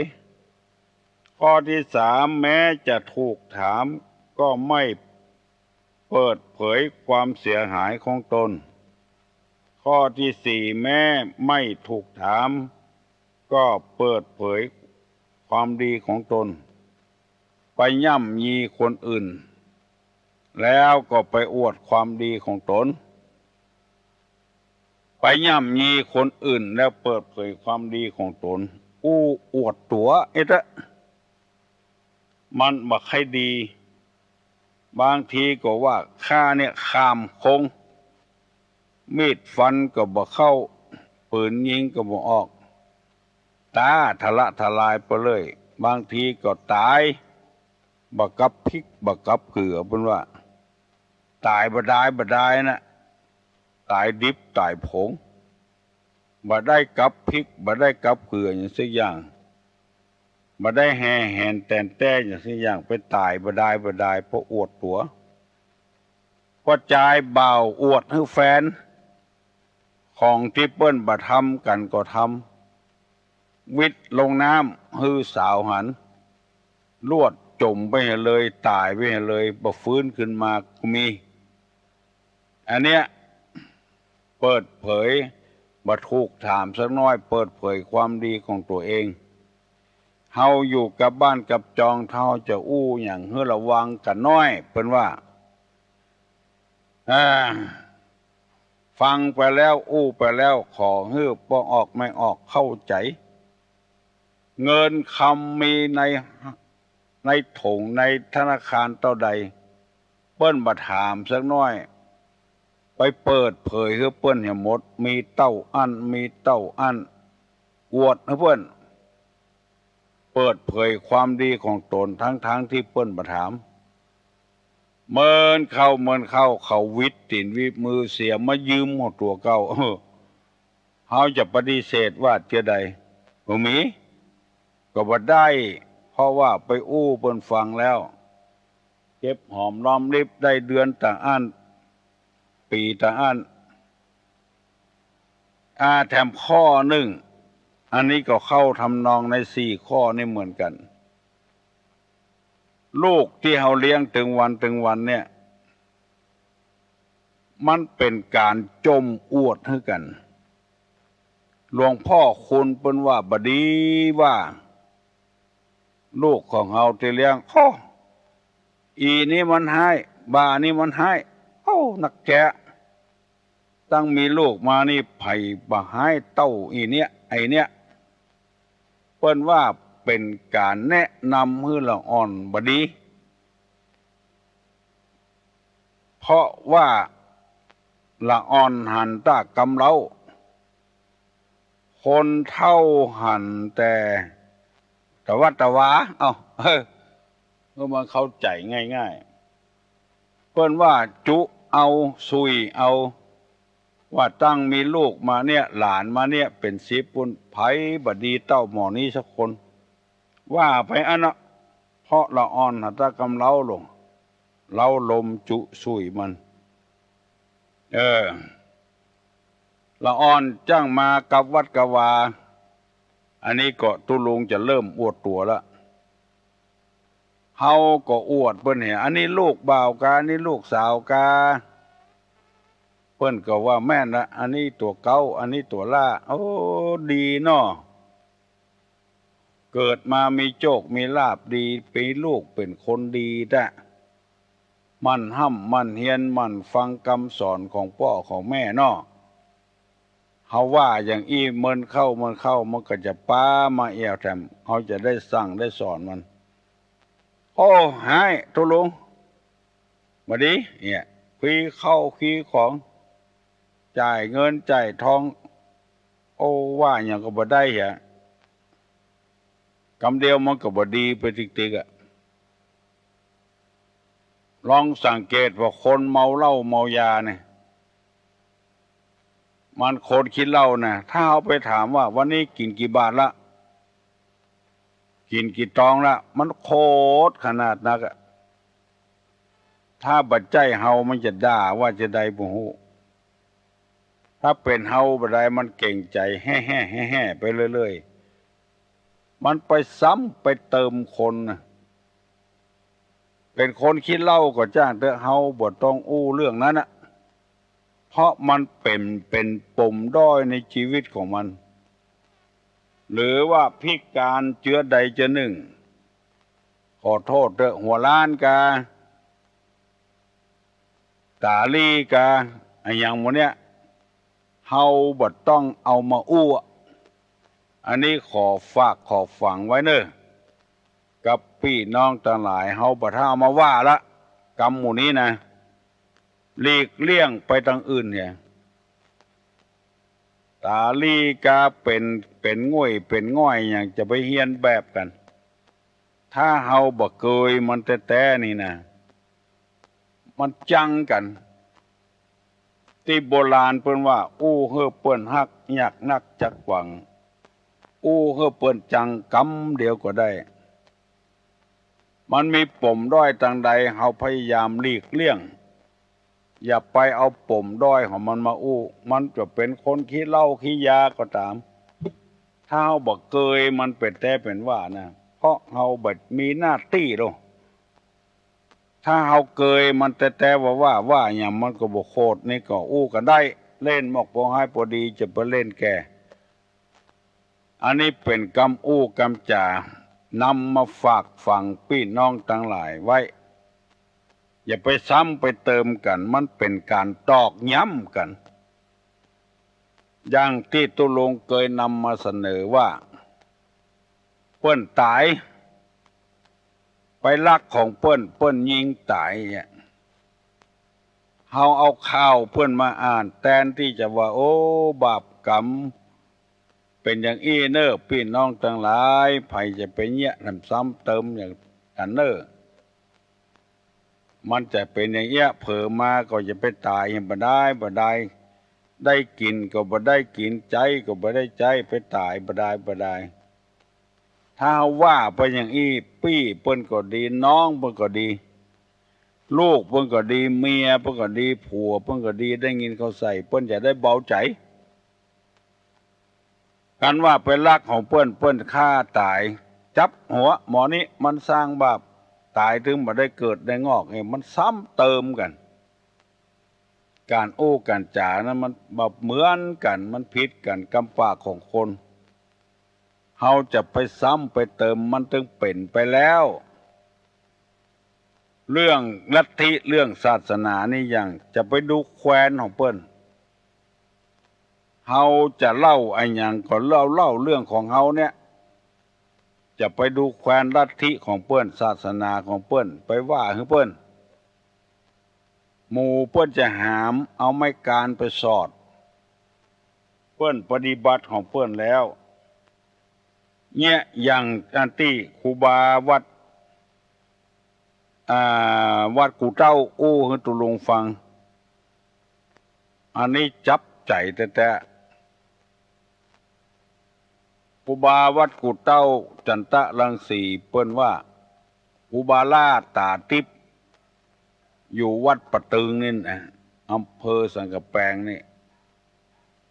ข้อที่3แม้จะถูกถามก็ไม่เปิดเผยความเสียหายของตนข้อที่4แม้ไม่ถูกถามก็เปิดเผยความดีของตนไปย่ำยีคนอื่นแล้วก็ไปอวดความดีของตนไปย่ำยีคนอื่นแล้วเปิดเผยความดีของตนอู้อวดตัวไอ้ละมันบ่ค่อยดีบางทีก็ว่าข้าเนี่ยข้ามคงมีดฟันก็บ่เข้าปืนยิงก็บ่ออกตาทะละทลายไปเลยบางทีก็ตายบ่กับพริกบ่กับเกลือเพิ่นว่าตายบ่ได้นะตายดิบตายผงบ่ได้กับพริกบ่ได้กับเกลืออย่างสักอย่างบ่ได้แห่แหนแตนแต้อย่างสักอย่างไปตายบ่ได้เพราะอวดตัวก็จ่ายเบาอวดให้แฟนของที่เปิ้นบ่ทำกันก็ทำวิทย์ลงน้ำฮือสาวหันลวดจมไปเลยตายไปเลยบ่ฟื้นขึ้นมาก็มีอันเนี้ยเปิดเผย บ่ถูกถามสักน้อยเปิดเผยความดีของตัวเองเฮาอยู่กับบ้านกับจองเท่าจะอู้อย่างเฮือระวังกันน้อยเปิ้นว่าฟังไปแล้วอู้ไปแล้วขอฮื้อบ่ออกไม่ออกเข้าใจเงินคำมีในถุงในธนาคารเท่าใดเปิ้นมาถามสักน้อยไปเปิดเผยให้เปิ้นเห็นหมดมีเต้าอั้นมีเต้าอั้นอวดให้เปิ้นเปิดเผยความดีของตนทั้งที่เปิ้นมาถามเมินเข้าเขาวิตตินวิมือเสียมายืมหมดตัวเก่าเฮาจะปฏิเสธว่าเจใดบ่มีก็บ่ได้เพราะว่าไปอู้เปิ้นฟังแล้วเก็บหอมรอมริบได้เดือนต่างอันปีต่างอันแถมข้อหนึ่งอันนี้ก็เข้าทำนองใน4 ข้อนี่เหมือนกันลูกที่เฮาเลี้ยงถึงวันเนี่ยมันเป็นการจมอวดให้กันหลวงพ่อคุณเปิ้นว่าบดีว่าลูกของเฮาที่เลี้ยงอีนี่มันให้บ้านี่มันให้นักแกะตั้งมีลูกมานี่ไผ่บ่ให้เต้าอีเนี้ยไอเนี้ยเปิ้นว่าเป็นการแนะนำให้ละอ่อนบดีเพราะว่าละอ่อนหันตากำเล้าคนเท่าหันแต่วัดตะวาก็มาเข้าใจง่ายๆเพิ่นว่าจุเอาซุยเอาว่าตั้งมีลูกมาเนี่ยหลานมาเนี่ยเป็น10ปุ่นไผบดีเต้าหมอนี้สักคนว่าไปอันน่ะเพราะละอ่อนหันตากำเล้าลงเล้าลมจุซุยมันละอ่อนจ้างมากับวัดกวาอันนี้ก็ตุลุงจะเริ่มอวดตัวละเฮาก็อวดเปิ้นเห็นอันนี้ลูกบ่าวกาอันนี้ลูกสาวกาเปิ้นก็ว่าแม่นละอันนี้ตัวเก่าอันนี้ตัวล่าดีเนาะเกิดมามีโชคมีลาภดีเป็นลูกเป็นคนดีแต่มันห้ำมันเฮียนมันฟังคำสอนของพ่อของแม่เนาะเฮาว่าอย่างอี้เมินเข้ามันก็จะป้ามาเอวแถมเฮาจะได้สั่งได้สอนมันหายตุลุงมาดิเนี่ยคุยเข้าคุยของจ่ายเงินจ่ายทองว่าอย่างก็บ่ได้เหรอกำเดียวมันก็บ่ดีไปติ๊กลองสังเกตว่าคนเมาเหล้าเมายาเนี่ยมันคนคิดเหล้านะถ้าเอาไปถามว่าวันนี้กินกี่บาทละกินกี่ตองละมันโคตรขนาดนักถ้าบัดใจเฮามันจะด่าว่าจะได้บ่ฮู้ถ้าเป็นเฮาบ่ได้มันเก่งใจแฮ่ๆไปเรื่อยๆมันไปซ้ำไปเติมคนนะเป็นคนคิดเหล้าก็จ้างแต่เฮาบ่ต้องอู้เรื่องนั้นนะเพราะมันเป็นปมด้อยในชีวิตของมันหรือว่าพิการเจือใดเจือหนึ่งขอโทษเถอะหัวล้านกาตาลีกาอย่างหมดเนี้ยเฮาบ่ต้องเอามาอู้อันนี้ขอฝากขอฝังไว้เนอะกับพี่น้องทั้งหลายเฮาบ่ถ้าเอามาว่าละกรรมหมู่นี้นะหลีกเลี่ยงไปทางอื่นเนี่ยตาลีกาเป็นง่วยเป็นง่อยอย่างจะไปเฮียนแบบกันถ้าเฮาบ่เคยมันแต่นี่นะมันจังกันที่โบราณเปิ้นว่าอู้เฮือเปิ้นฮักอยากนักจักหวังอู้เฮือเปิ้นจังกำเดียวก็ได้มันมีปมด้อยทางใดเฮาพยายามหลีกเลี่ยงอย่าไปเอาปมด้อยของมันมาอู้มันจะเป็นคนขี้เหล้าขี้ยาก็ตามถ้าเฮาบ่เคยมันเป็นแต่เป็นว่านะเพราะเฮาบ่มีหน้าที่หรอกถ้าเฮาเคยมันแต่ว่าอย่างมันก็บ่โคตรนี่ก็อู้กันได้ เล่นหมอกพอให้พอดีจะไปเล่นแกอันนี้เป็นกรรมอู้กรรมจ่านำมาฝากฝังพี่น้องทั้งหลายไว้อย่าไปซ้ำไปเติมกันมันเป็นการตอกย้ำกันอย่างที่ตุลงเคยนำมาเสนอว่าเปิ้นตายไปลักของเปิ้นยิงตายเนี่ยเฮาเอาข่าวเปิ้นมาอ่านแทนที่จะว่าโอ้บาปกรรมเป็นอย่างอี้เนอพี่น้องทั้งหลายไผจะไปเนี้ยนำซ้ำเติมอย่างอันเนอมันจะเป็นอย่างเงี้ยเผลอมาก็จะไปตายยังบ่ได้กินก็บ่ได้กินใจก็บ่ได้ใจไปตายบ่ได้ถ้าว่าไปอย่างอี้ปี้เปิ้นก็ดีน้องเปิ้นก็ดีลูกเปิ้นก็ดีเมียเปิ้นก็ดีผัวเปิ้นก็ดีได้ยินเขาใส่เปิ้นจะได้เบาใจกันว่าไปลักของเปิ้นฆ่าตายจับหัวหมอนี้มันสร้างบาปตายถึงบ่ได้เกิดได้งอกเองมันซ้ำเติมกันการโอ้การจ่านั้นมันแบบเหมือนกันมันผิดกันกำปากของคนเฮาจะไปซ้ำไปเติมมันถึงเป็นไปแล้วเรื่องลัทธิเรื่องศาสนานี่อย่างจะไปดูแคว้นของเปิ้นเฮาจะเล่าไอ้หยังก็เล่าเรื่องของเฮาเนี่ยจะไปดูแคว้นลัทธิของเปิ้นศาสนาของเปิ้นไปว่าคือเปิ้นหมู่เปิ้นจะหามเอาไม้การไปสอดเปิ้นปฏิบัติของเปิ้นแล้วเนี่ยอย่างอันที่ครูบาวัดกูเจ้าอู้ให้ตุลงฟังอันนี้จับใจแต่ครูบาวัดกูเจ้าจันตะรังสีเปิ้นว่าครูบาล่าตาทิพย์อยู่วัดปะตึงนี่นะอำเภอสังกะแปงนี่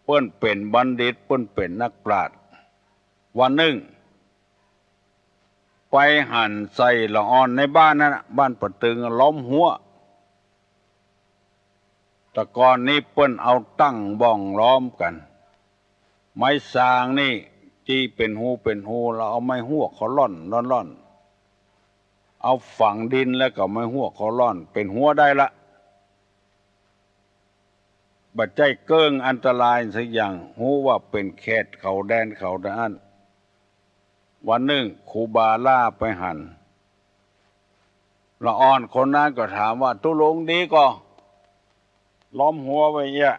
เปิ้นเป็นบัณฑิตเปิ้นเป็นนักปราชญ์วันหนึ่งไปหั่นใส่ละอ่อนในบ้านนั่นบ้านปะตึงล้อมหัวแต่ก่อนนี้เปิ้นเอาตั้งบ้องล้อมกันไม้สางนี่ที่เป็นหูเราเอาไม้หัวเขาล่อนเอาฝังดินแล้วก็ไม้หัวเขาล่อนเป็นหัวได้ละบัดใจเกิ้งอันตรายสักอย่างหูว่าเป็นแคดเขาแดนเขาด้านวันหนึ่งครูบาล่าไปหันละอ่อนคนนั้นก็ถามว่าตุลงดีก็ล้อมหัวไว้เนี่ย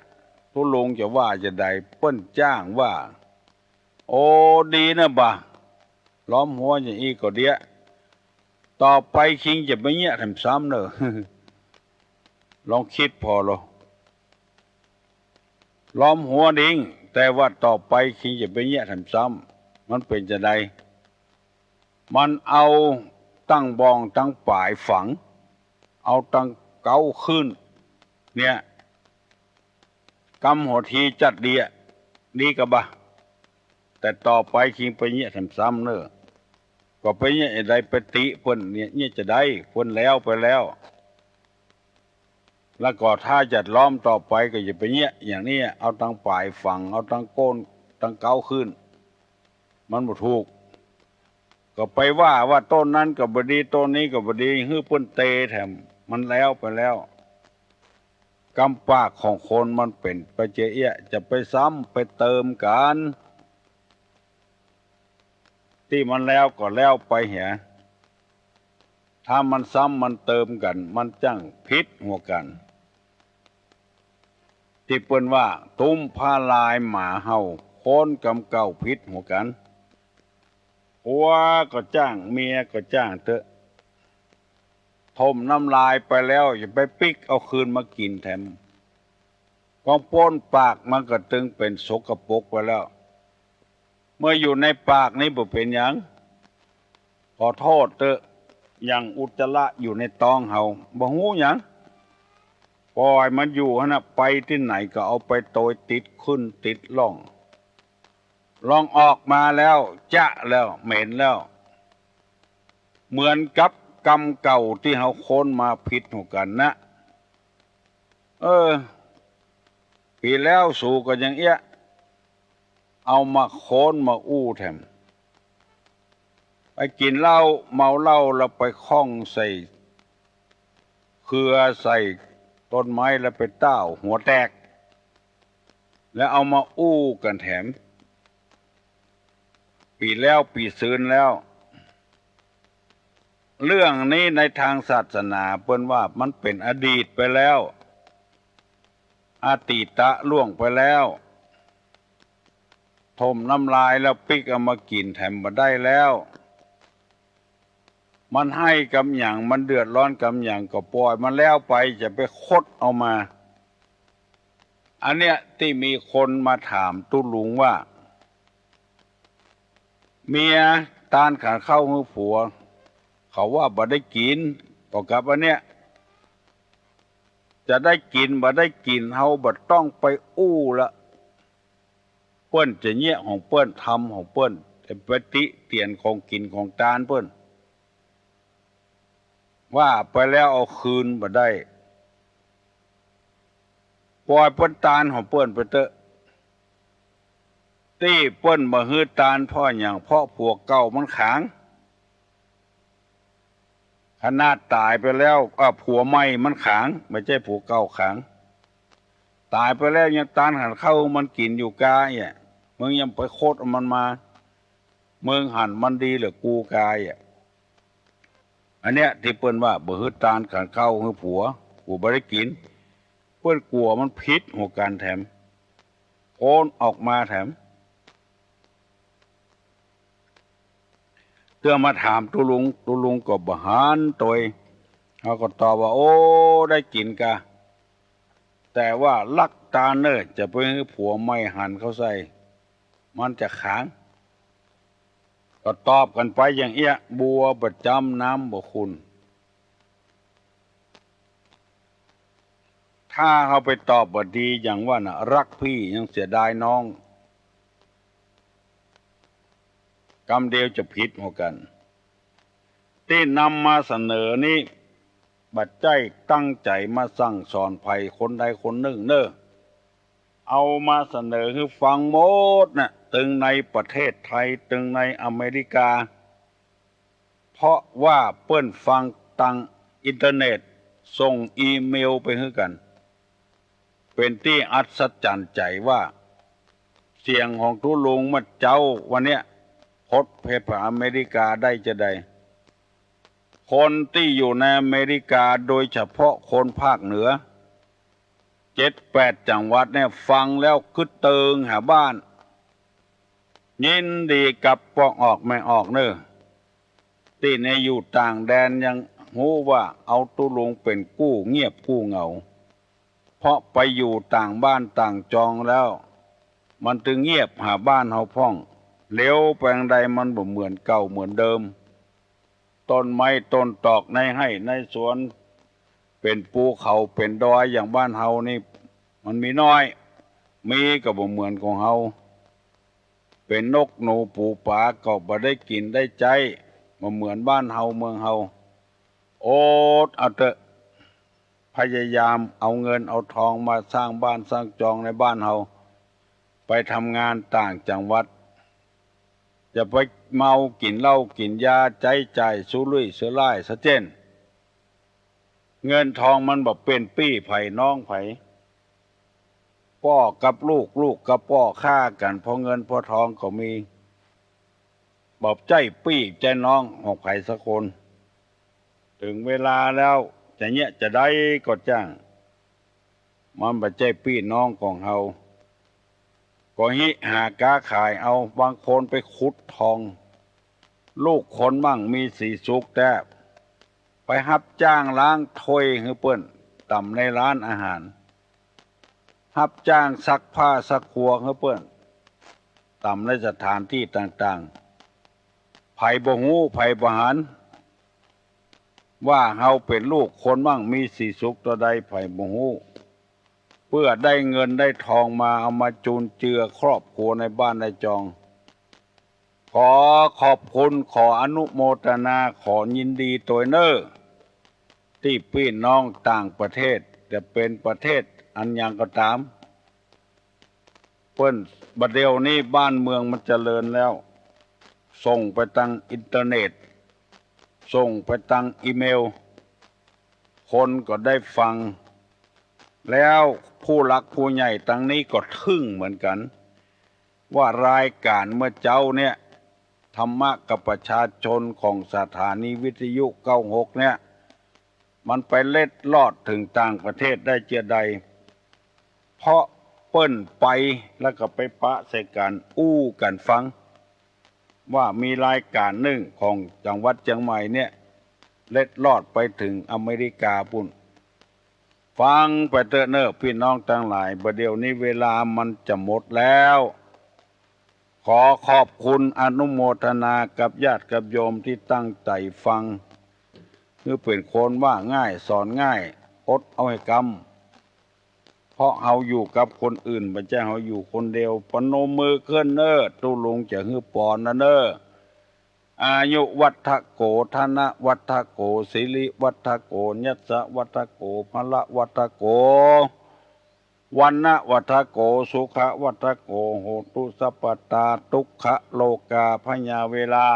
ตุลงจะว่าจะใดเปิ้นจ้างว่าโอ้ดีนะบ่าล้อมหัวอย่างนี้ก็เดียต่อไปคิงจะไม่เนี่ยทำซ้ำเนอะ ลองคิดพอหรอล้อมหัวดิ้งแต่ว่าต่อไปคิงจะไปเนี่ยทำซ้ำมันเป็นจะใดมันเอาตั้งบองตั้งป่ายฝังเอาตั้งเกาขึ้นเนี่ยกำหัวทีจัดเดียดีกะบะแต่ต่อไปคิงไปเนี่ยทำซ้ำเนอะก็ไปเนี่ยได้ปฏิเพิ่นเนี่ยจะได้เพิ่นแล้วไปแล้วแล้วก็ถ้าจัดล้อมต่อไปก็อย่าไปเนี่ยอย่างนี้เอาตั้งป่ายฝังเอาตั้งโกนตั้งเกาขึ้นมันบ่ถูกก็ไปว่าต้นนั้นก็บ่ดีต้นนี้ก็บ่ดีฮื้อเพิ่นเตแถมมันแล้วไปแล้วกำปากของคนมันเป็นไปเจียจะไปซ้ำไปเติมกันที่มันแล้วก็แล้วไปเหียถ้ามันซ้ำมันเติมกันมันจังพิษหัวกันที่เปิ้นว่าตุ้มพาลายหมาเห่าโคนกำเก่าพิษหัวกันผัวก็จ้างเมียก็จ้างเถอะทมน้ำลายไปแล้วอย่าไปปิกเอาคืนมากินแถมกองป้นปากมันก็ตึงเป็นสกปรกไปแล้วเมื่ออยู่ในปากนี้บ่เป็นหยังขอโทษเถอะอย่างอุจจาระอยู่ในท้องเฮาบ่ฮู้หยังปล่อยมันอยู่หั่นน่ะไปที่ไหนก็เอาไปโตยติดขึ้นติดล่องลองออกมาแล้วจะแล้วเหม็นแล้วเหมือนกับกรรมเก่าที่เฮาโค้นมาผิดหัวกันนะ ปีแล้วสู่ก็ยังเอี้ยเอามาโค้นมาอู้แถมไปกินเหล้าเมาเหล้าแล้วไปคล้องใส่เครือใส่ต้นไม้แล้วไปเต้าหัวแตกแล้วเอามาอู้กันแถมปีแล้วปีซืนแล้วเรื่องนี้ในทางศาสนาเปิ้นว่ามันเป็นอดีตไปแล้วอตีตะล่วงไปแล้วทมน้ำลายแล้วปิกเอามากินแถมมาได้แล้วมันให้กำอย่างมันเดือดร้อนกำอย่างก็ปล่อยมันแล้วไปจะไปคดเอามาอันเนี้ยที่มีคนมาถามตุลุงว่าเมียตานขาเข้ามือผัวเขาว่าบ่ได้กินก็กับอันเนี้ยจะได้กินบ่ได้กินเฮาบ่ต้องไปอู้ละเปิ้นจะเงี้ยของเปิ้นทำของเปิ้นแต่ปฏิเตียนของกินของตานเปิ้นว่าไปแล้วเอาคืนบ่ได้ปล่อยเปิ้นตานของเปิ้นไปเถอะที่เปิ้นบ่ฮื้อตานเพราะหยังเพราะพวกเก่ามันขังขนาดตายไปแล้วผัวใหม่มันขังไม่ใช่ผัวเก่าขังตายไปแล้วยังตานหันเข้ามันกินอยู่กายอ่ะมึงยังไปโคตรมันมามึงหันมันดีหรือกูกายอ่ะอันเนี้ยที่เปิ้นว่าบ่ฮื้อตานขันเข้าฮื้อผัวกูบ่ได้กินเปิ้นกลัวมันพิษหัวการแถมโอนออกมาแถมเตือมาถามตุลุงก็บ่หานตัวเขาก็ตอบว่าโอ้ได้กินกะแต่ว่าลักตาเนอจะไปให้ผัวไม่หันเขาใส่มันจะขางก็ตอบกันไปอย่างเอี้ยบัวประจำน้ำบ่คุณถ้าเขาไปตอบบดีอย่างว่าน่ะรักพี่ยังเสียดายน้องกรรมเดียวจะผิดเหมือนกันที่นำมาเสนอนี้บัดใจตั้งใจมาสั่งสอนภัยคนใดคนหนึ่งเนอเอามาเสนอคือฟังหมดน่ะตึงในประเทศไทยตึงในอเมริกาเพราะว่าเปิ้นฟังตังอินเทอร์เน็ตส่งอีเมลไปให้กันเป็นที่อัศจรรย์ใจว่าเสียงของทุลุงมาเจ้าวันเนี้ยพดเพปอเมริกาได้จะได้คนที่อยู่ในอเมริกาโดยเฉพาะคนภาคเหนือ7-8 จังหวัดเนี่ยฟังแล้วคึดเติงหาบ้านยินดีกับปอกออกไม่ออกเนอที่ในอยู่ต่างแดนยังหูว่าเอาตุลุงเป็นกู้เงียบกู้เหงาเพราะไปอยู่ต่างบ้านต่างจองแล้วมันตึงเงียบหาบ้านเฮาพ่องเลี้ยวแปลงใดมันบ่เหมือนเก่าเหมือนเดิมต้นไม้ต้นตอกในให้ในสวนเป็นภูเขาเป็นดอยอย่างบ้านเฮานี่มันมีน้อยมีก็บ่เหมือนของเฮาเป็นนกหนูปูปลาก็บ่ได้กินได้ใจบ่เหมือนบ้านเฮาเมืองเฮาโอดเอาเถอะพยายามเอาเงินเอาทองมาสร้างบ้านสร้างจองในบ้านเฮาไปทำงานต่างจังหวัดจะไปเมากินเหล้ากินยาใจใจสุรุ่ยเสือร่ายซะเจนเงินทองมันบ่เป็นปี้ไผ่น้องไผ่พ่อกับลูกลูกกับพ่อฆ่ากันเพราะเงินเพราะทองก็มีบ่ใจปี้ใจน้องของไผ่สักคนถึงเวลาแล้วจะเนี้ยจะได้ก็จ้างมันบ่ใจปี้น้องของเฮาก็หิหากาขายเอาบางคนไปขุดทองลูกคนมั่งมีสีสุกแต่ไปรับจ้างล้างถ้วยให้เปิ้นต่ำในร้านอาหารรับจ้างซักผ้าซักครัวให้เปิ้นต่ำในสถานที่ต่างๆไผบ่ฮู้ไผบ่หันว่าเฮาเป็นลูกคนมั่งมีสีสุกตัวใดไผบ่ฮู้เพื่อได้เงินได้ทองมาเอามาจุนเจือครอบครัวในบ้านในจองขอขอบคุณขออนุโมทนาขอยินดีตัวเนอที่พี่น้องต่างประเทศจะเป็นประเทศอันยังก็ตาม เปิ้นบัดเดียวนี้บ้านเมืองมันเจริญแล้วส่งไปทางอินเทอร์เน็ตส่งไปทางอีเมลคนก็ได้ฟังแล้วผู้หลักผู้ใหญ่ทางนี้ก็ทึ่งเหมือนกันว่ารายการเมื่อเจ้าเนี่ยธรรมะกับประชาชนของสถานีวิทยุ96เนี่ยมันไปเล็ดลอดถึงต่างประเทศได้เจียใดเพราะเปิ้นไปแล้วก็ไปปะใส่กันอู้กันฟังว่ามีรายการหนึ่งของจังหวัดเชียงใหม่เนี่ยเล็ดลอดไปถึงอเมริกาปุ่นฟังไปเถอะเนอะพี่น้องทั้งหลายประเดี๋ยวนี้เวลามันจะหมดแล้วขอขอบคุณอนุโมทนากับญาติกับโยมที่ตั้งใจฟังคือเป็นคนว่าง่ายสอนง่ายอดเอาให้กำเพราะเฮาอยู่กับคนอื่นไม่ใช่เฮาอยู่คนเดียวปนมมือขึ้นเนอตุลุงจะฮือปอนนะเนออายุวัฏโกธนะวัฏโกศิริวัฏโกยัสสะวัฏโกพละวัฏโกวันนะวัฏโกสุขะวัฏโกโหตุสัพพตาทุกขโลกาพญาเวลา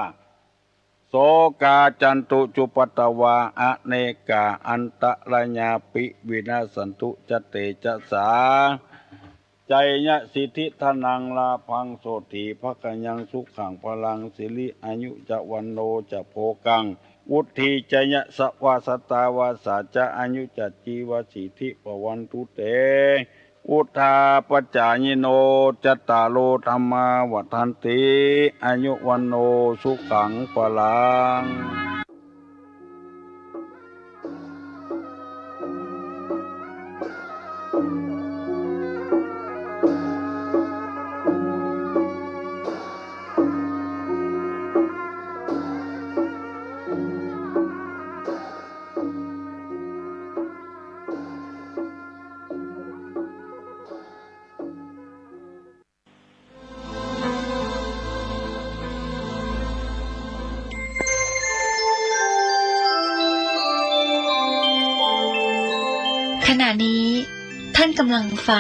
โสกาจันตุจุปตวาอเนกาอันตระญาปิวินาสันตุจเตจะสาใจยะสิทธิทนังลาพังโสถีภคยังสุขังพลังสิริอายุจะวันโนจะโภกังวุฒิจยะสวาสตาวาสาจะอายุจัจจีวสิทธิปวันตุเตอุทาปจายิโนจตตารโลธรรมาวัฏันติอายุวันโนสุขังพลัง
ขณะนี้ท่านกำลังฟัง